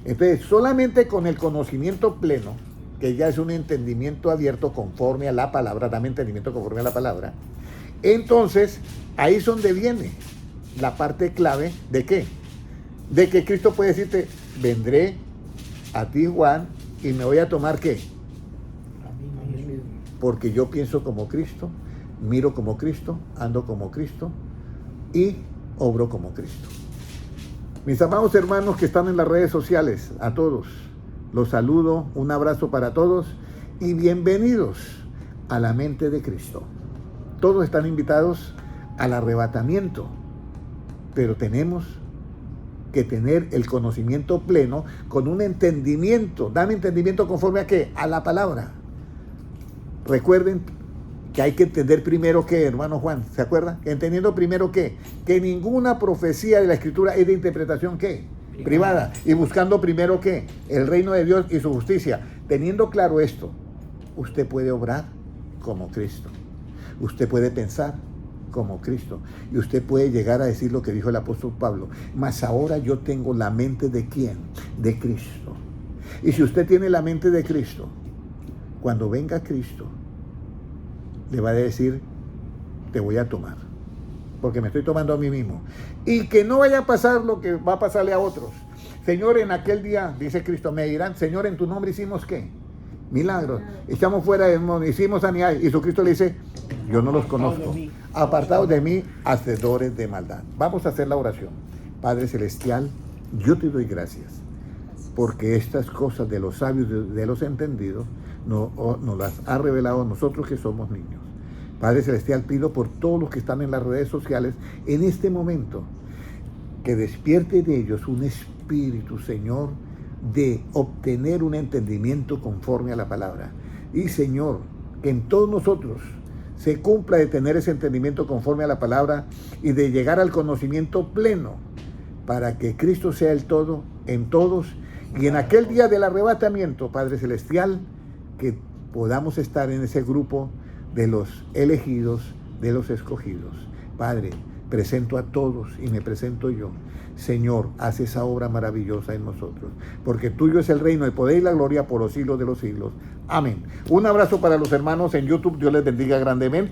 Entonces, solamente con el conocimiento pleno, que ya es un entendimiento abierto conforme a la palabra, dame entendimiento conforme a la palabra, entonces ahí es donde viene la parte clave de qué, de que Cristo puede decirte, vendré a ti, Juan, y me voy a tomar qué, A mí mismo. porque yo pienso como Cristo, miro como Cristo, ando como Cristo y obro como Cristo. Mis amados hermanos que están en las redes sociales, a todos los saludo, un abrazo para todos y bienvenidos a la mente de Cristo. Todos están invitados al arrebatamiento, pero tenemos que tener el conocimiento pleno con un entendimiento. Dame entendimiento conforme a qué, a la palabra. Recuerden que hay que entender primero que, hermano Juan, ¿se acuerda? Entendiendo primero que ninguna profecía de la Escritura es de interpretación ¿qué? Privada. Y buscando primero que el reino de Dios y su justicia. Teniendo claro esto, usted puede obrar como Cristo. Usted puede pensar como Cristo. Y usted puede llegar a decir lo que dijo el apóstol Pablo. Mas ahora yo tengo la mente de ¿quién? De Cristo. Y si usted tiene la mente de Cristo, cuando venga Cristo, le va a decir, te voy a tomar, porque me estoy tomando a mí mismo. Y que no vaya a pasar lo que va a pasarle a otros. Señor, en aquel día, dice Cristo, me dirán, Señor, en tu nombre hicimos ¿qué? Milagros. Echamos fuera demonios, hicimos sanidad. Y Jesucristo le dice, yo no los conozco. Apartados de mí, hacedores de maldad. Vamos a hacer la oración. Padre Celestial, yo te doy gracias, porque estas cosas de los sabios, de los entendidos, nos las ha revelado a nosotros que somos niños. Padre Celestial, pido por todos los que están en las redes sociales en este momento, que despierte de ellos un espíritu, Señor, de obtener un entendimiento conforme a la palabra. Y Señor, que en todos nosotros se cumpla de tener ese entendimiento conforme a la palabra y de llegar al conocimiento pleno, para que Cristo sea el todo en todos, y en aquel día del arrebatamiento, Padre Celestial, que podamos estar en ese grupo de los elegidos, de los escogidos. Padre, presento a todos y me presento yo. Señor, haz esa obra maravillosa en nosotros, porque tuyo es el reino, el poder y la gloria por los siglos de los siglos. Amén. Un abrazo para los hermanos en YouTube. Dios les bendiga grandemente.